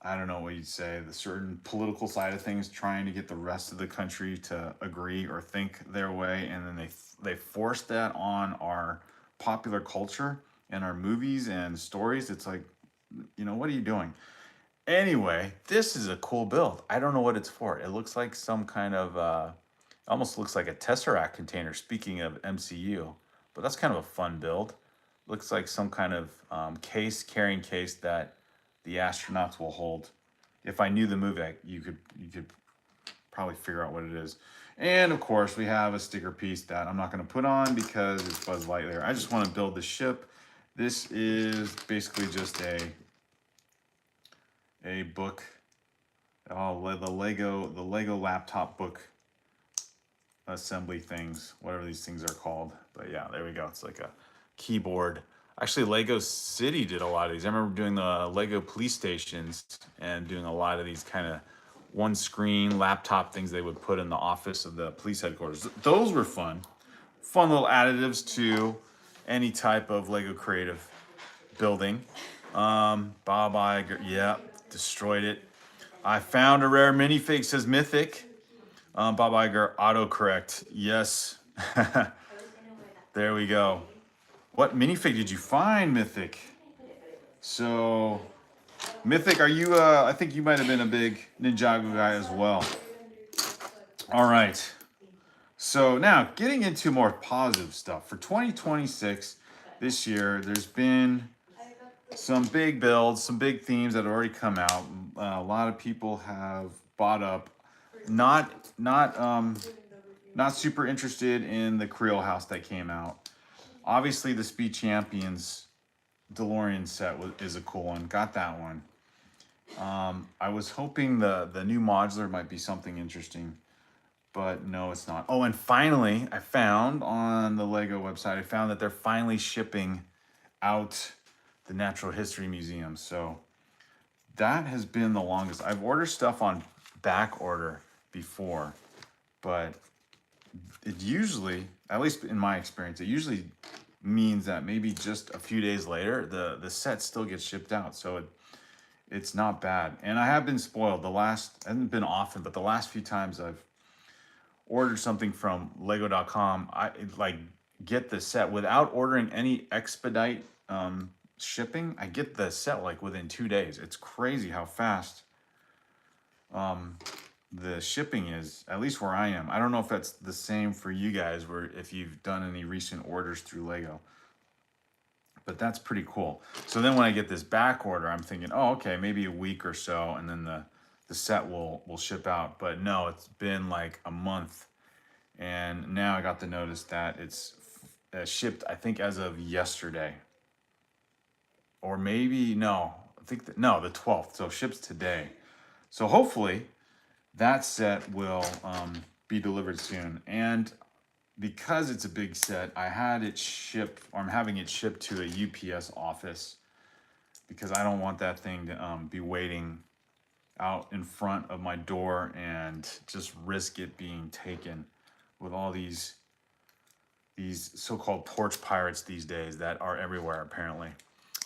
I don't know what you'd say, the certain political side of things, trying to get the rest of the country to agree or think their way, and then they force that on our popular culture and our movies and stories. It's like, what are you doing? Anyway, this is a cool build. I don't know what it's for. It looks like some kind of, almost looks like a Tesseract container, speaking of MCU, but that's kind of a fun build. Looks like some kind of carrying case that the astronauts will hold. If I knew the movie, you could probably figure out what it is. And of course, we have a sticker piece that I'm not going to put on because it's Buzz Lightyear. I just want to build the ship. This is basically just a book. Oh, the Lego laptop book assembly things, whatever these things are called. But yeah, there we go. It's like a keyboard. Actually, Lego City did a lot of these. I remember doing the Lego police stations and doing a lot of these kind of one-screen laptop things they would put in the office of the police headquarters. Those were fun. Fun little additives to any type of Lego creative building. Bob Iger, yeah, destroyed it. I found a rare minifig, says Mythic. Bob Iger, autocorrect. Yes. There we go. What minifig did you find, Mythic? So, Mythic, are you, I think you might have been a big Ninjago guy as well. All right. So now, getting into more positive stuff. For 2026, this year, there's been some big builds, some big themes that have already come out. A lot of people have bought up. Not super interested in the Creel house that came out. Obviously, the Speed Champions DeLorean set is a cool one. Got that one. I was hoping the new modular might be something interesting, but no, it's not. Oh, and finally, I found on the Lego website, I found that they're finally shipping out the Natural History Museum. So that has been the longest. I've ordered stuff on back order before, but it usually, at least in my experience, it usually means that maybe just a few days later, the set still gets shipped out. So it's not bad. And I have been spoiled. Hasn't been often, but the last few times I've ordered something from Lego.com, I like get the set without ordering any expedite shipping. I get the set like within 2 days. It's crazy how fast the shipping is, at least where I am. I don't know if that's the same for you guys, where if you've done any recent orders through Lego, but that's pretty cool. So then when I get this back order, I'm thinking, oh, okay, maybe a week or so, and then the set will ship out. But no, it's been like a month, and now I got the notice that it's shipped, I think, as of yesterday, or maybe no, I think no, the 12th. So ships today. So hopefully that set will be delivered soon. And because it's a big set, I had it shipped, or I'm having it shipped to a UPS office, because I don't want that thing to be waiting out in front of my door and just risk it being taken with all these so-called porch pirates these days that are everywhere apparently.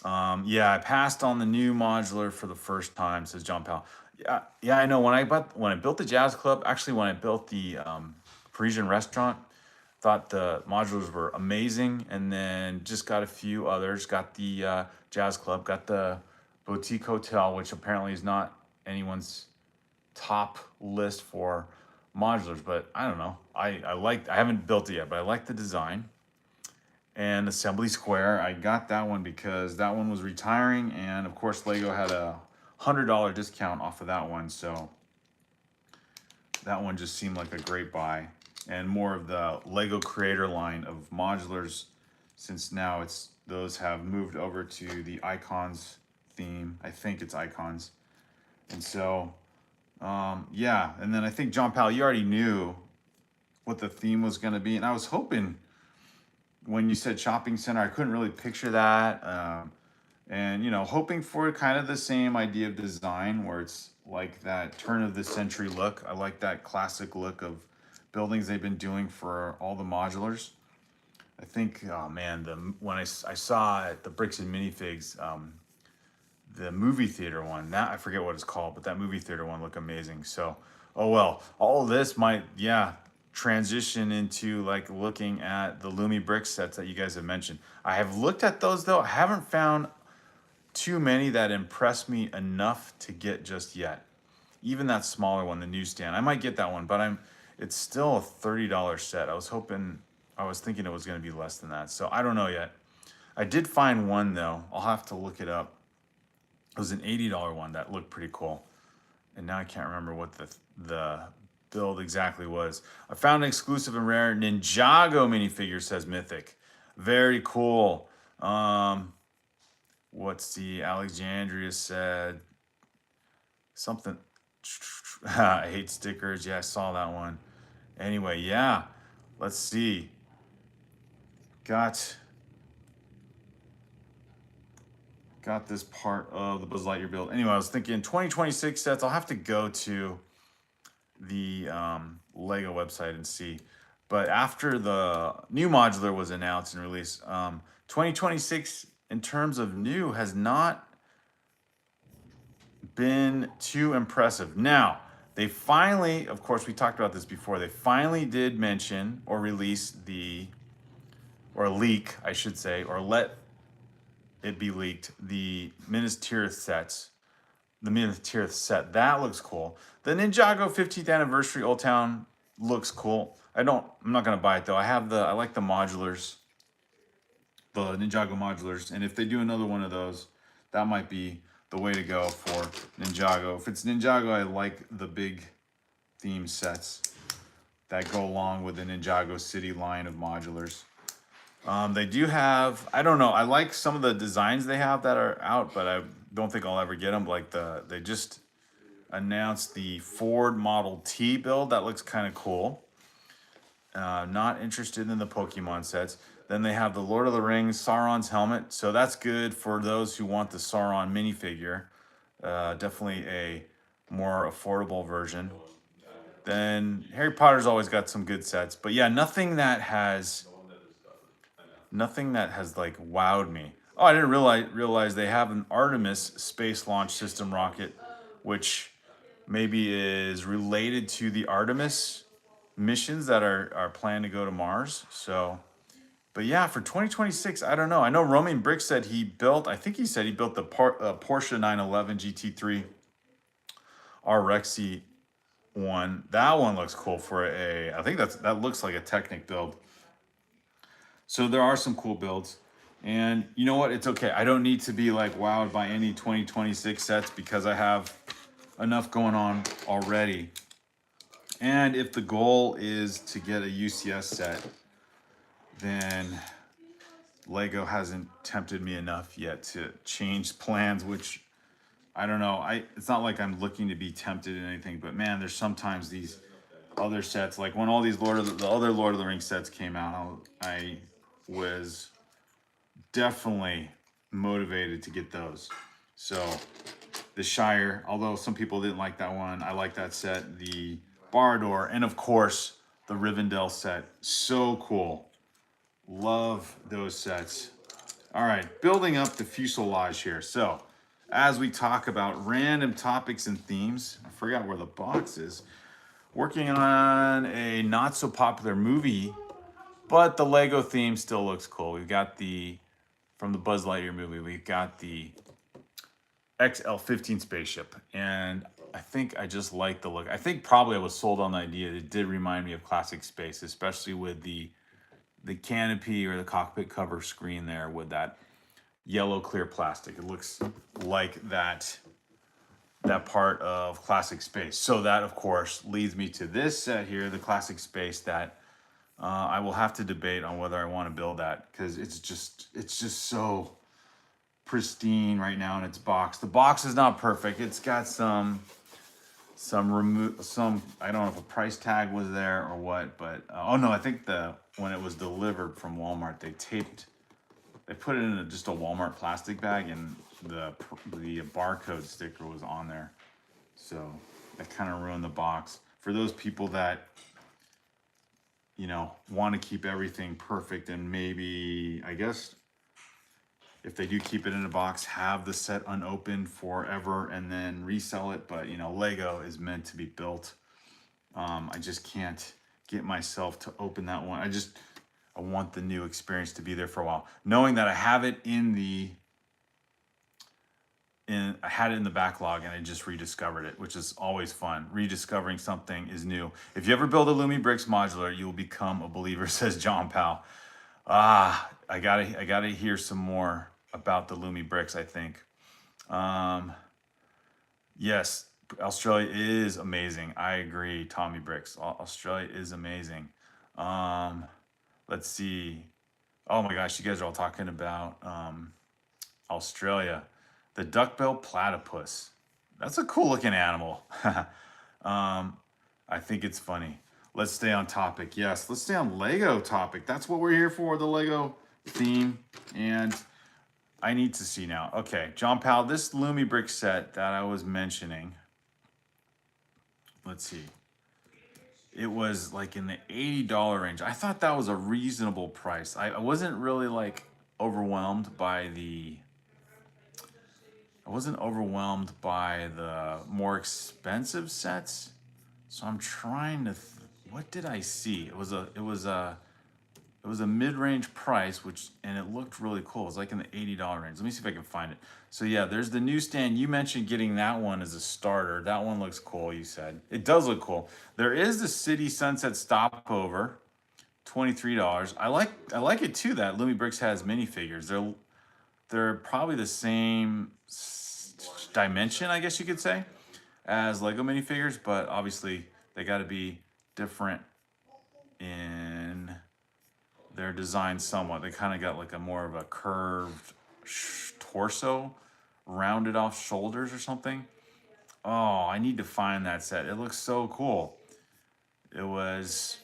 Yeah, I passed on the new modular for the first time, says John Powell. Yeah, I know. When I built the Jazz Club, actually when I built the Parisian restaurant, thought the modulars were amazing, and then just got a few others. Got the Jazz Club, got the Boutique Hotel, which apparently is not anyone's top list for modulars, but I don't know. I haven't built it yet, but I like the design. And Assembly Square, I got that one because that one was retiring, and of course Lego had a $100 discount off of that one, so that one just seemed like a great buy. And more of the Lego Creator line of modulars, since now those have moved over to the Icons theme. I think it's Icons. And so yeah, and then I think John Powell, you already knew what the theme was going to be, and I was hoping, when you said shopping center, I couldn't really picture that. And, hoping for kind of the same idea of design, where it's like that turn of the century look. I like that classic look of buildings they've been doing for all the modulars. I think, oh man, when I saw at the Bricks and Minifigs, the movie theater one, I forget what it's called, but that movie theater one looked amazing. So, oh well, all of this might, transition into like looking at the Lumi brick sets that you guys have mentioned. I have looked at those though. I haven't found too many that impress me enough to get just yet. Even that smaller one, the newsstand, I might get that one, but it's still a $30 set. I was thinking it was going to be less than that. So I don't know yet. I did find one though. I'll have to look it up. It was an $80 one that looked pretty cool. And now I can't remember what the build exactly was. I found an exclusive and rare Ninjago minifigure, says Mythic. Very cool. What's the Alexandria said? Something. I hate stickers. Yeah, I saw that one. Anyway, yeah. Let's see. Got this part of the Buzz Lightyear build. Anyway, I was thinking 2026 sets. I'll have to go to the Lego website and see. But after the new modular was announced and released, 2026 in terms of new has not been too impressive. Now, they finally, of course, we talked about this before, they finally did mention or release or leak, I should say, or let it be leaked, the Minas Tirith sets. The Minas Tirith set, that looks cool. The Ninjago 15th anniversary Old Town looks cool. I'm not gonna buy it though. I like the modulars, the Ninjago modulars, and if they do another one of those, that might be the way to go for Ninjago. If it's Ninjago, I like the big theme sets that go along with the Ninjago City line of modulars. They do have, I don't know, I like some of the designs they have that are out, but I don't think I'll ever get them. Like they just announced the Ford Model T build. That looks kind of cool. Not interested in the Pokemon sets. Then they have the Lord of the Rings Sauron's helmet. So that's good for those who want the Sauron minifigure. Definitely a more affordable version. Then Harry Potter's always got some good sets. But yeah, nothing that has like wowed me. Oh, I didn't realize they have an Artemis space launch system rocket, which maybe is related to the Artemis missions that are planned to go to Mars. So, but yeah, for 2026, I don't know. I know Romain Brick said he built. I think he said he built the Porsche 911 GT3 RXy one. That one looks cool for a. I think that looks like a Technic build. So there are some cool builds. And you know what? It's okay. I don't need to be like wowed by any 2026 sets because I have enough going on already. And if the goal is to get a UCS set, then Lego hasn't tempted me enough yet to change plans, which I don't know. It's not like I'm looking to be tempted in anything, but man, there's sometimes these other sets, like when all these the other Lord of the Rings sets came out, I was definitely motivated to get those. So the Shire, although some people didn't like that one, I like that set. The Bardoor, and of course the Rivendell set. So cool. Love those sets. All right, building up the fuselage here. So as we talk about random topics and themes, I forgot where the box is. Working on a not so popular movie, but the Lego theme still looks cool. We've got from the Buzz Lightyear movie, we've got the XL-15 spaceship. And I think I just like the look. I think probably I was sold on the idea. It did remind me of classic space, especially with the canopy or the cockpit cover screen there with that yellow clear plastic. It looks like that part of classic space. So that of course leads me to this set here, the classic space, that I will have to debate on whether I want to build that because it's just so pristine right now in its box. The box is not perfect. It's got some I don't know if a price tag was there or what, but oh no, I think when it was delivered from Walmart, they put it in just a Walmart plastic bag, and the barcode sticker was on there, so that kind of ruined the box for those people that want to keep everything perfect, and maybe, I guess, if they do keep it in a box, have the set unopened forever and then resell it. But Lego is meant to be built. I just can't get myself to open that one. I want the new experience to be there for a while, knowing that I have it I had it in the backlog and I just rediscovered it, which is always fun. Rediscovering something is new. If you ever build a Lumi Bricks modular, you will become a believer, says John Powell. I gotta hear some more about the Lumi Bricks, I think. Yes, Australia is amazing. I agree, Tommy Bricks. Australia is amazing. Let's see. Oh my gosh, you guys are all talking about Australia. The duckbill platypus. That's a cool looking animal. I think it's funny. Let's stay on topic. Yes, let's stay on Lego topic. That's what we're here for, the Lego theme. And I need to see now. Okay, John Powell, this Lumi Brick set that I was mentioning, let's see. It was like in the $80 range. I thought that was a reasonable price. I wasn't really like overwhelmed by the more expensive sets. So I'm trying to what did I see? It was a mid-range price, and it looked really cool. It was like in the $80 range. Let me see if I can find it. So yeah, there's the newsstand. You mentioned getting that one as a starter. That one looks cool, you said. It does look cool. There is the City Sunset Stopover, $23. I like it too that Lumi Bricks has minifigures. They're probably the same dimension, I guess you could say, as Lego minifigures, but obviously they got to be different in they're designed somewhat. They kind of got like a more of a curved torso, rounded off shoulders or something. Oh, I need to find that set. It looks so cool. It was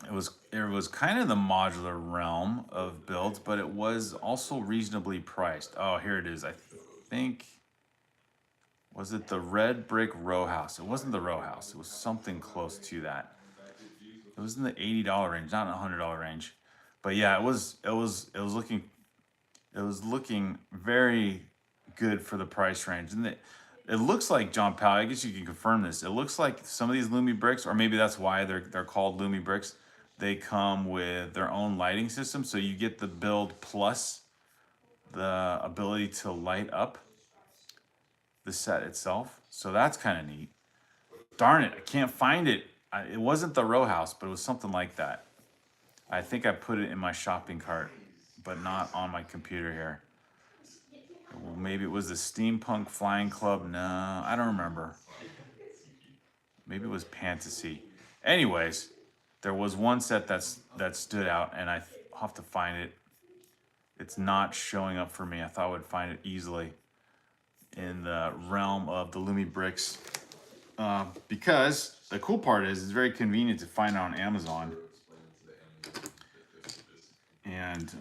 kind of the modular realm of builds, but it was also reasonably priced. Oh, here it is. I think, was it the red brick row house? It wasn't the row house. It was something close to that. It was in the $80 range, not $100 range. But yeah, it was looking very good for the price range. And it looks like, John Powell, I guess you can confirm this. It looks like some of these Lumi bricks, or maybe that's why they're called Lumi bricks, they come with their own lighting system. So you get the build plus the ability to light up the set itself. So that's kind of neat. Darn it, I can't find it. It wasn't the row house, but it was something like that. I think I put it in my shopping cart, but not on my computer here. Well, maybe it was the Steampunk Flying Club. No, I don't remember. Maybe it was Fantasy. Anyways, there was one set that stood out, and I'll have to find it. It's not showing up for me. I thought I would find it easily in the realm of the Lumi bricks, because the cool part is it's very convenient to find it on Amazon. And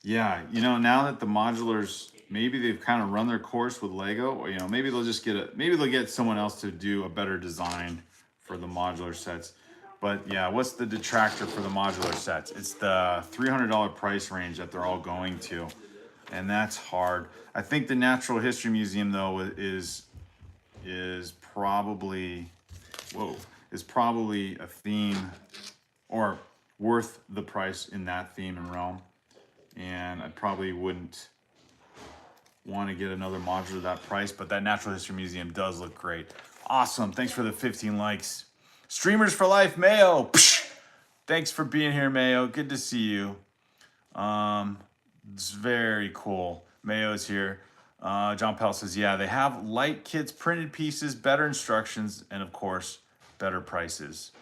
yeah, you know, now that the modulars, maybe they've kind of run their course with Lego, or, you know, maybe they'll just maybe they'll get someone else to do a better design for the modular sets. But yeah, what's the detractor for the modular sets? It's the $300 price range that they're all going to. And that's hard. I think the Natural History Museum, though, is probably a theme, or worth the price in that theme and realm. And I probably wouldn't want to get another modular at that price, but that Natural History Museum does look great. Awesome. Thanks for the 15 likes. Streamers for Life, Mayo. Psh! Thanks for being here, Mayo. Good to see you. It's very cool. Mayo's here. John Pell says, yeah, they have light kits, printed pieces, better instructions, and of course, better prices.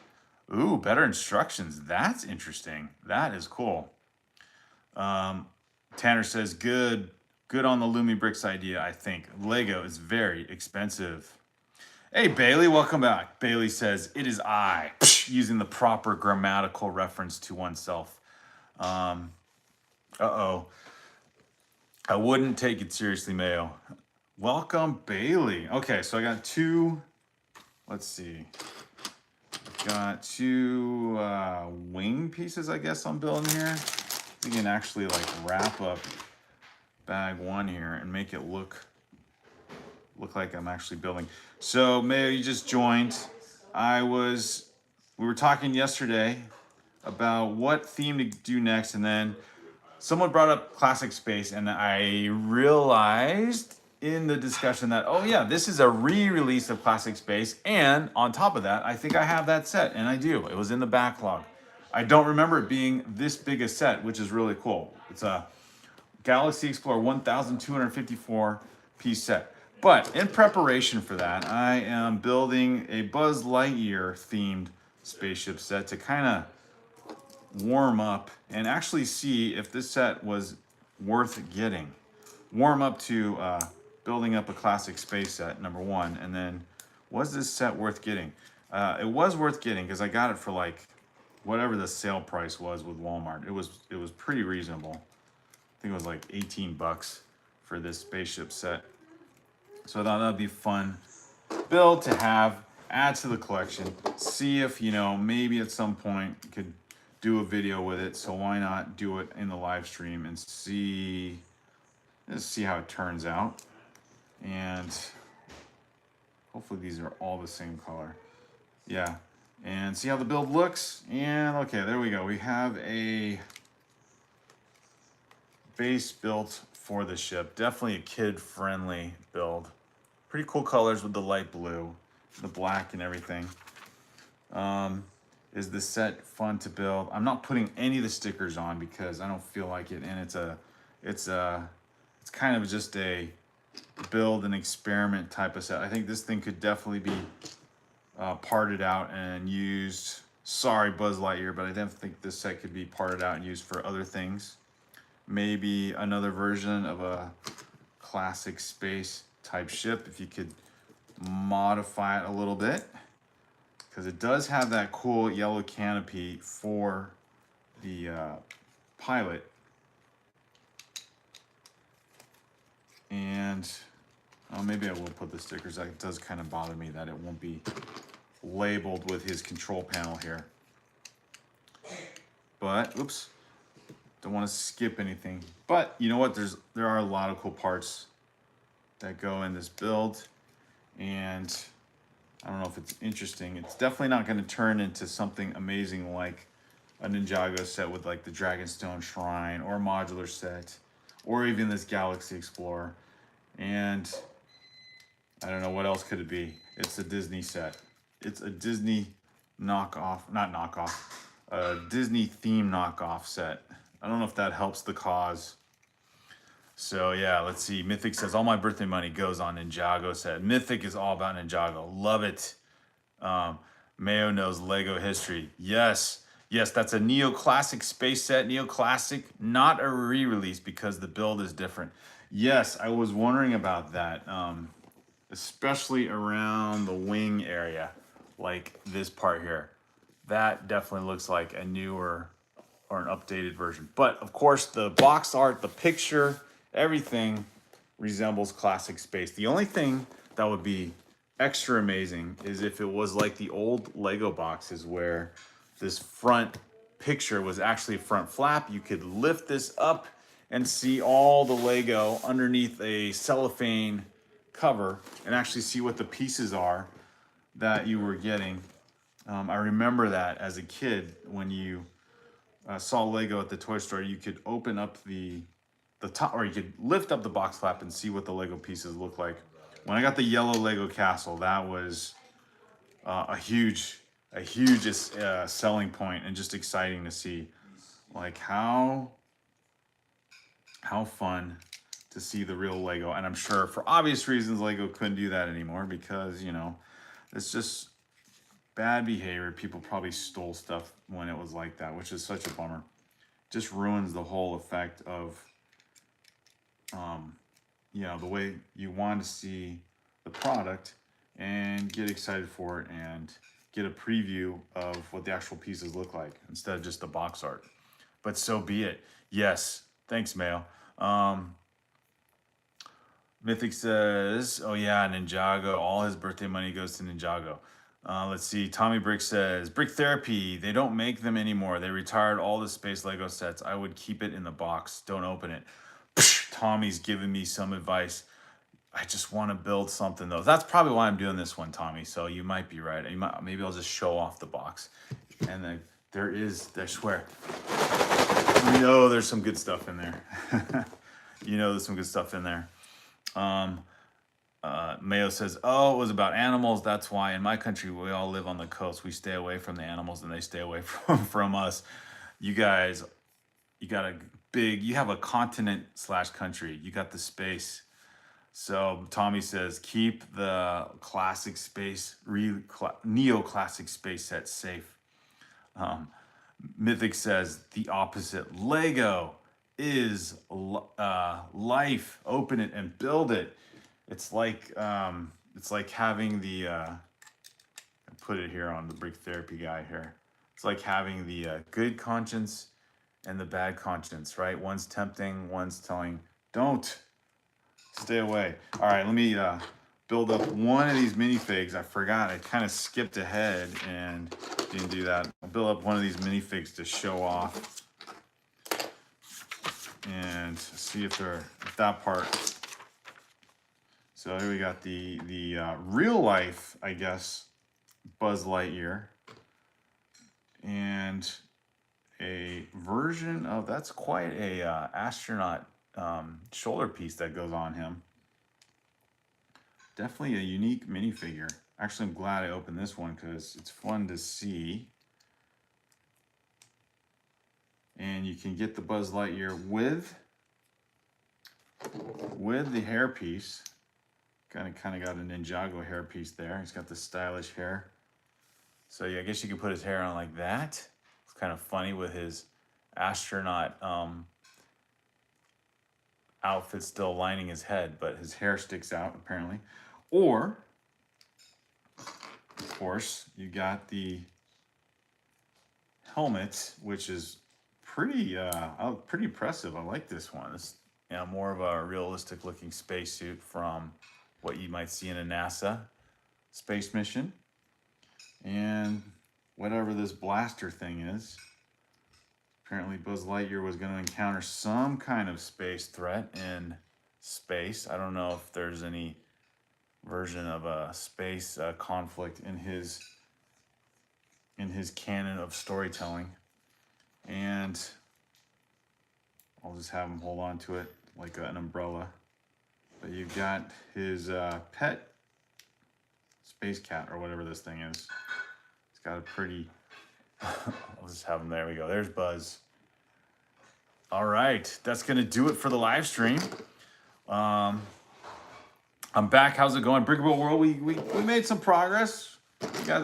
Ooh, better instructions. That's interesting. That is cool. Tanner says, good on the Lumi Bricks idea, I think. Lego is very expensive. Hey, Bailey, welcome back. Bailey says, it is I, using the proper grammatical reference to oneself. Uh-oh. I wouldn't take it seriously, Mayo. Welcome, Bailey. Okay, so I got two, let's see. Got two wing pieces, I guess, I'm building here. We can actually like wrap up bag one here and make it look like I'm actually building. So Mayo, you just joined. We were talking yesterday about what theme to do next, and then someone brought up Classic Space, and I realized in the discussion that, oh yeah, this is a re-release of Classic Space, and on top of that, I think I have that set, and I do. It was in the backlog. I don't remember it being this big a set, which is really cool. It's a Galaxy Explorer 1254 piece set. But in preparation for that, I am building a Buzz Lightyear themed spaceship set to kind of warm up and actually see if this set was worth getting. Warm up to building up a Classic Space set, number one, and then was this set worth getting? It was worth getting because I got it for like whatever the sale price was with Walmart. It was pretty reasonable. I think it was like 18 bucks for this spaceship set. So I thought that'd be fun build to have, add to the collection, see if, you know, maybe at some point could do a video with it. So why not do it in the live stream and see how it turns out. And hopefully these are all the same color. Yeah. And see how the build looks. And okay, there we go. We have a base built for the ship. Definitely a kid-friendly build. Pretty cool colors with the light blue, the black and everything. Is the set fun to build? I'm not putting any of the stickers on because I don't feel like it, and it's kind of just a build and experiment type of set. I think this thing could definitely be parted out and used Sorry, Buzz Lightyear, but I didn't think this set could be parted out and used for other things. Maybe another version of a classic space type ship, if you could modify it a little bit, because it does have that cool yellow canopy for the pilot. And maybe I will put the stickers. It does kind of bother me that it won't be labeled with his control panel here. But oops, don't want to skip anything. But you know what? There are a lot of cool parts that go in this build, and I don't know if it's interesting. It's definitely not going to turn into something amazing like a Ninjago set with like the Dragonstone Shrine, or a modular set, or even this Galaxy Explorer. And I don't know what else could it be. It's a Disney set. It's a Disney knockoff, not knockoff, a Disney theme knockoff set. I don't know if that helps the cause. So yeah, let's see. Mythic says, all my birthday money goes on Ninjago set. Mythic is all about Ninjago. Love it. Mayo knows Lego history. Yes, that's a neoclassic space set. Neoclassic, not a re-release because the build is different. Yes, I was wondering about that, especially around the wing area, like this part here. That definitely looks like a newer or an updated version. But of course, the box art, the picture, everything resembles classic space. The only thing that would be extra amazing is if it was like the old Lego boxes where this front picture was actually a front flap. You could lift this up and see all the Lego underneath a cellophane cover and actually see what the pieces are that you were getting. I remember that as a kid when you saw Lego at the toy store, you could open up the top, or you could lift up the box flap and see what the Lego pieces look like. When I got the yellow Lego castle, that was a huge selling point, and just exciting to see, like how fun to see the real Lego. And I'm sure for obvious reasons Lego couldn't do that anymore because, you know, it's just bad behavior. People probably stole stuff when it was like that, which is such a bummer. Just ruins the whole effect of you know, the way you want to see the product and get excited for it and get a preview of what the actual pieces look like instead of just the box art. But so be it. Yes, thanks, Mayo. Mythic says, oh yeah, Ninjago, all his birthday money goes to Ninjago. Let's see, Tommy Brick says, Brick Therapy, they don't make them anymore. They retired all the space Lego sets. I would keep it in the box. Don't open it. Tommy's giving me some advice. I just want to build something though. That's probably why I'm doing this one, Tommy. So you might be right. Maybe I'll just show off the box. And then I swear, you know there's some good stuff in there. You know there's some good stuff in there. Mayo says, oh, it was about animals. That's why in my country, we all live on the coast. We stay away from the animals and they stay away from us. You guys, you have a continent / country. You got the space. So Tommy says, keep the classic space, neoclassic space set safe. Mythic says the opposite. Lego is life. Open it and build it. It's like having the I put it here on the Brick Therapy guy here. It's like having the good conscience and the bad conscience, right? One's tempting, one's telling, don't, stay away. All right, let me build up one of these minifigs. I forgot, I kind of skipped ahead and didn't do that. I'll build up one of these minifigs to show off and see if that part. So here we got the real life, I guess, Buzz Lightyear, and a version of, that's quite a astronaut shoulder piece that goes on him. Definitely a unique minifigure. Actually, I'm glad I opened this one because it's fun to see. And you can get the Buzz Lightyear with the hairpiece. Kind of got a Ninjago hairpiece there. He's got the stylish hair. So yeah, I guess you could put his hair on like that. It's kind of funny with his astronaut outfit still lining his head, but his hair sticks out apparently. Or, of course, you got the helmet, which is pretty impressive. I like this one. It's more of a realistic looking spacesuit from what you might see in a NASA space mission. And whatever this blaster thing is, apparently Buzz Lightyear was going to encounter some kind of space threat in space. I don't know if there's any version of a space conflict in his canon of storytelling. And I'll just have him hold on to it like an umbrella. But you've got his pet space cat or whatever this thing is. It's got a pretty... I'll just have him. There we go. There's Buzz. All right. That's going to do it for the live stream. I'm back. How's it going? Brickable World, we made some progress.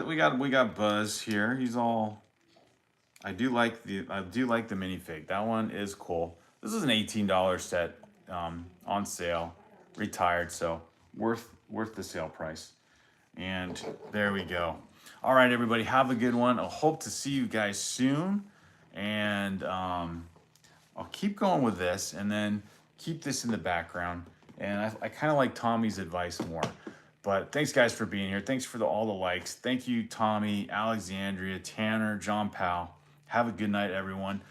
We got Buzz here. He's all... I do like the minifig. That one is cool. This is an $18 set on sale, retired, so worth the sale price. And there we go. All right, everybody, have a good one. I hope to see you guys soon. And I'll keep going with this and then keep this in the background. And I kind of like Tommy's advice more. But thanks, guys, for being here. Thanks for all the likes. Thank you, Tommy, Alexandria, Tanner, John Powell. Have a good night, everyone.